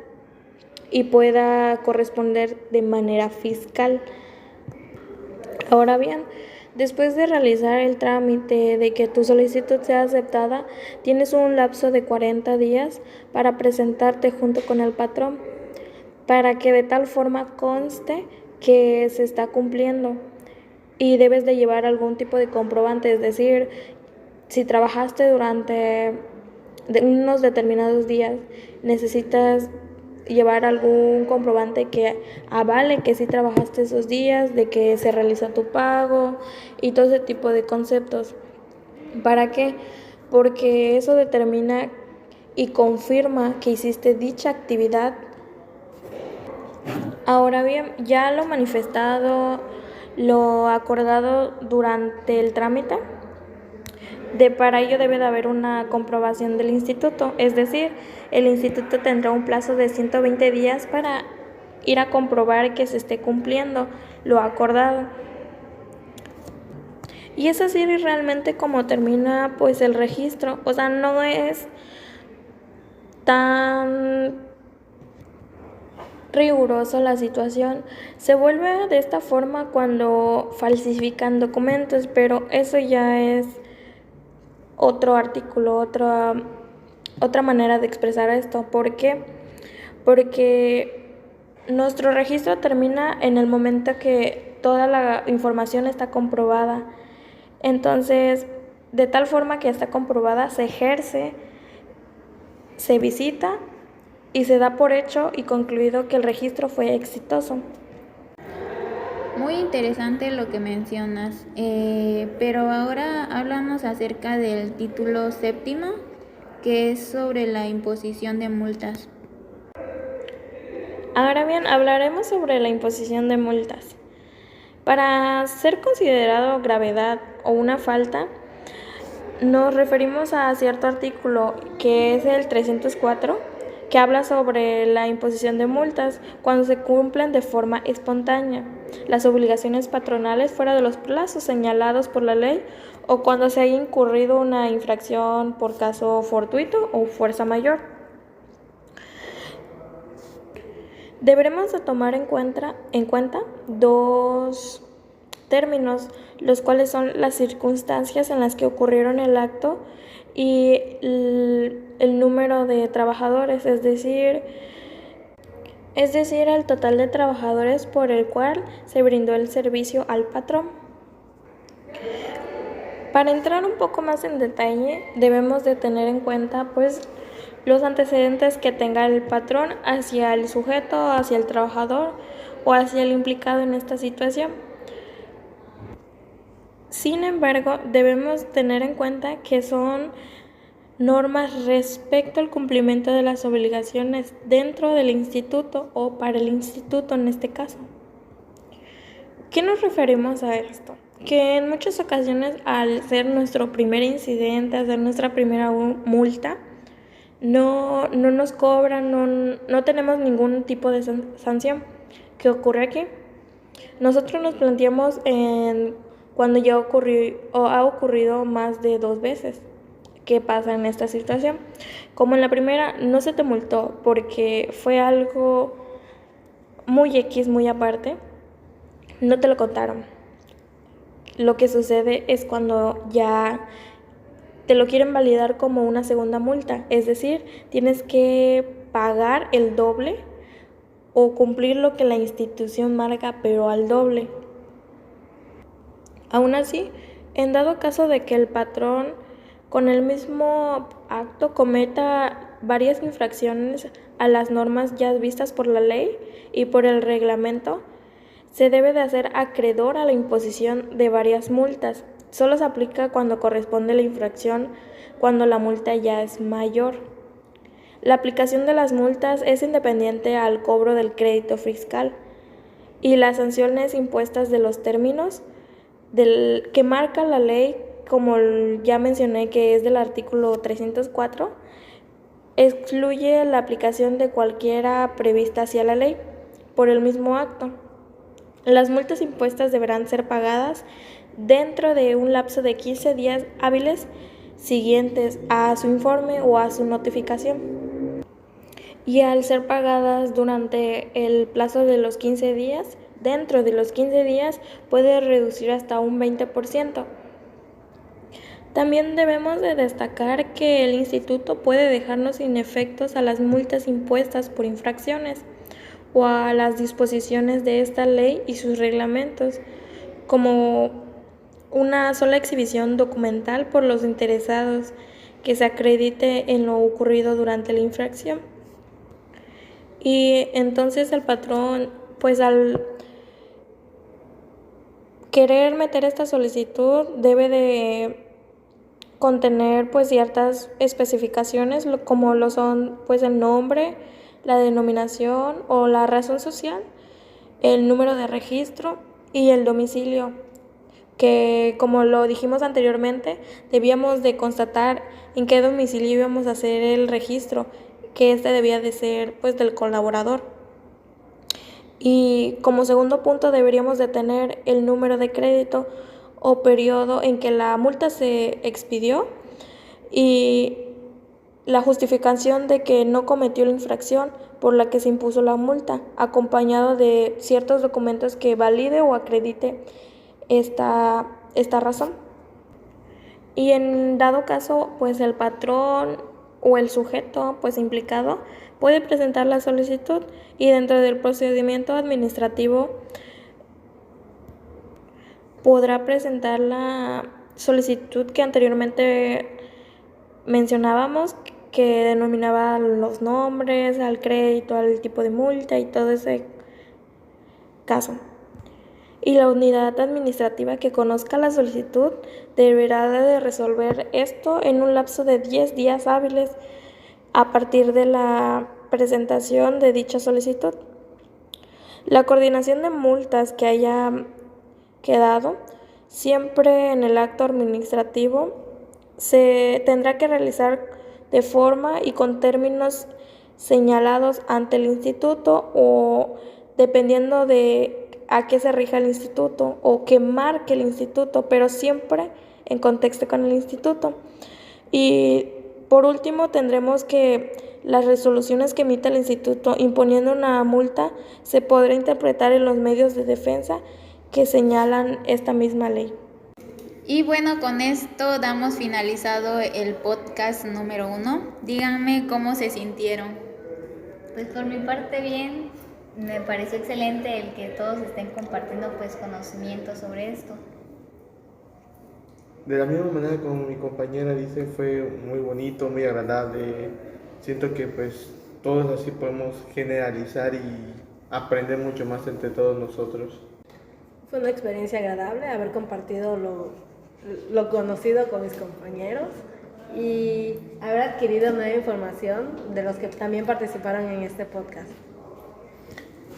y pueda corresponder de manera fiscal. Ahora bien, después de realizar el trámite de que tu solicitud sea aceptada, tienes un lapso de 40 días para presentarte junto con el patrón, para que de tal forma conste que se está cumpliendo. Y debes de llevar algún tipo de comprobante, es decir, si trabajaste durante unos determinados días, necesitas llevar algún comprobante que avale que sí trabajaste esos días, de que se realizó tu pago y todo ese tipo de conceptos. ¿Para qué? Porque eso determina y confirma que hiciste dicha actividad. Ahora bien, ya lo manifestado, lo acordado durante el trámite, para ello debe de haber una comprobación del instituto, es decir, el instituto tendrá un plazo de 120 días para ir a comprobar que se esté cumpliendo lo acordado. Y es así realmente como termina pues el registro. O sea, no es tan riguroso la situación. Se vuelve de esta forma cuando falsifican documentos, pero eso ya es otro artículo, otra manera de expresar esto. ¿Por qué? Porque nuestro registro termina en el momento que toda la información está comprobada. Entonces, de tal forma que está comprobada, se ejerce, se visita y se da por hecho y concluido que el registro fue exitoso. Muy interesante lo que mencionas, pero ahora hablamos acerca del título séptimo, que es sobre la imposición de multas. Ahora bien, hablaremos sobre la imposición de multas. Para ser considerado gravedad o una falta, nos referimos a cierto artículo que es el 304, que habla sobre la imposición de multas cuando se cumplen de forma espontánea las obligaciones patronales fuera de los plazos señalados por la ley o cuando se haya incurrido una infracción por caso fortuito o fuerza mayor. Deberemos de tomar en cuenta dos términos, los cuales son las circunstancias en las que ocurrieron el acto y el número de trabajadores, es decir, el total de trabajadores por el cual se brindó el servicio al patrón. Para entrar un poco más en detalle, debemos de tener en cuenta pues los antecedentes que tenga el patrón hacia el sujeto, hacia el trabajador o hacia el implicado en esta situación. Sin embargo, debemos tener en cuenta que son normas respecto al cumplimiento de las obligaciones dentro del instituto o para el instituto en este caso. ¿Qué nos referimos a esto? Que en muchas ocasiones al ser nuestro primer incidente, hacer nuestra primera multa, no nos cobran, no tenemos ningún tipo de sanción. ¿Qué ocurre aquí? Nosotros nos planteamos cuando ya ha ocurrido más de 2 veces. ¿Qué pasa en esta situación? Como en la primera no se te multó porque fue algo muy X, muy aparte, no te lo contaron. Lo que sucede es cuando ya te lo quieren validar como una segunda multa, es decir, tienes que pagar el doble o cumplir lo que la institución marca, pero al doble. Aún así, en dado caso de que el patrón con el mismo acto cometa varias infracciones a las normas ya vistas por la ley y por el reglamento, se debe de hacer acreedor a la imposición de varias multas. Solo se aplica cuando corresponde la infracción, cuando la multa ya es mayor. La aplicación de las multas es independiente al cobro del crédito fiscal. y las sanciones impuestas de los términos que marca la ley, como ya mencioné que es del artículo 304, excluye la aplicación de cualquiera prevista hacia la ley por el mismo acto. Las multas impuestas deberán ser pagadas dentro de un lapso de 15 días hábiles siguientes a su informe o a su notificación. Y al ser pagadas durante el plazo de los 15 días, dentro de los 15 días puede reducir hasta un 20%. También debemos de destacar que el instituto puede dejarnos sin efectos a las multas impuestas por infracciones o a las disposiciones de esta ley y sus reglamentos, como una sola exhibición documental por los interesados que se acredite en lo ocurrido durante la infracción. Y entonces el patrón, pues al querer meter esta solicitud, debe de contener pues ciertas especificaciones como lo son pues el nombre, la denominación o la razón social, el número de registro y el domicilio, que como lo dijimos anteriormente, debíamos de constatar en qué domicilio íbamos a hacer el registro, que este debía de ser pues del colaborador. Y como segundo punto deberíamos de tener el número de crédito o periodo en que la multa se expidió y la justificación de que no cometió la infracción por la que se impuso la multa, acompañado de ciertos documentos que valide o acredite esta razón. Y en dado caso, pues el patrón o el sujeto pues implicado puede presentar la solicitud y dentro del procedimiento administrativo podrá presentar la solicitud que anteriormente mencionábamos, que denominaba los nombres, al crédito, al tipo de multa y todo ese caso. Y la unidad administrativa que conozca la solicitud deberá de resolver esto en un lapso de 10 días hábiles a partir de la presentación de dicha solicitud. La coordinación de multas que haya quedado siempre en el acto administrativo se tendrá que realizar de forma y con términos señalados ante el instituto o dependiendo de a qué se rija el instituto o que marque el instituto, pero siempre en contexto con el instituto. Y por último tendremos que las resoluciones que emita el instituto imponiendo una multa se podrá interpretar en los medios de defensa que señalan esta misma ley. Y bueno, con esto damos finalizado el podcast número 1. Díganme cómo se sintieron. Pues por mi parte bien, me pareció excelente el que todos estén compartiendo pues conocimientos sobre esto. De la misma manera como mi compañera dice, fue muy bonito, muy agradable. Siento que pues todos así podemos generalizar y aprender mucho más entre todos nosotros. Fue una experiencia agradable haber compartido lo conocido con mis compañeros y haber adquirido nueva información de los que también participaron en este podcast.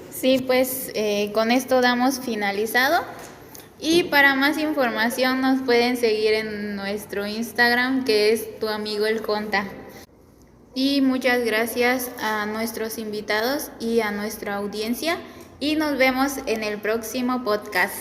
Sí, pues con esto damos finalizado. Y para más información nos pueden seguir en nuestro Instagram, que es Tu Amigo El Conta. Y muchas gracias a nuestros invitados y a nuestra audiencia. Y nos vemos en el próximo podcast.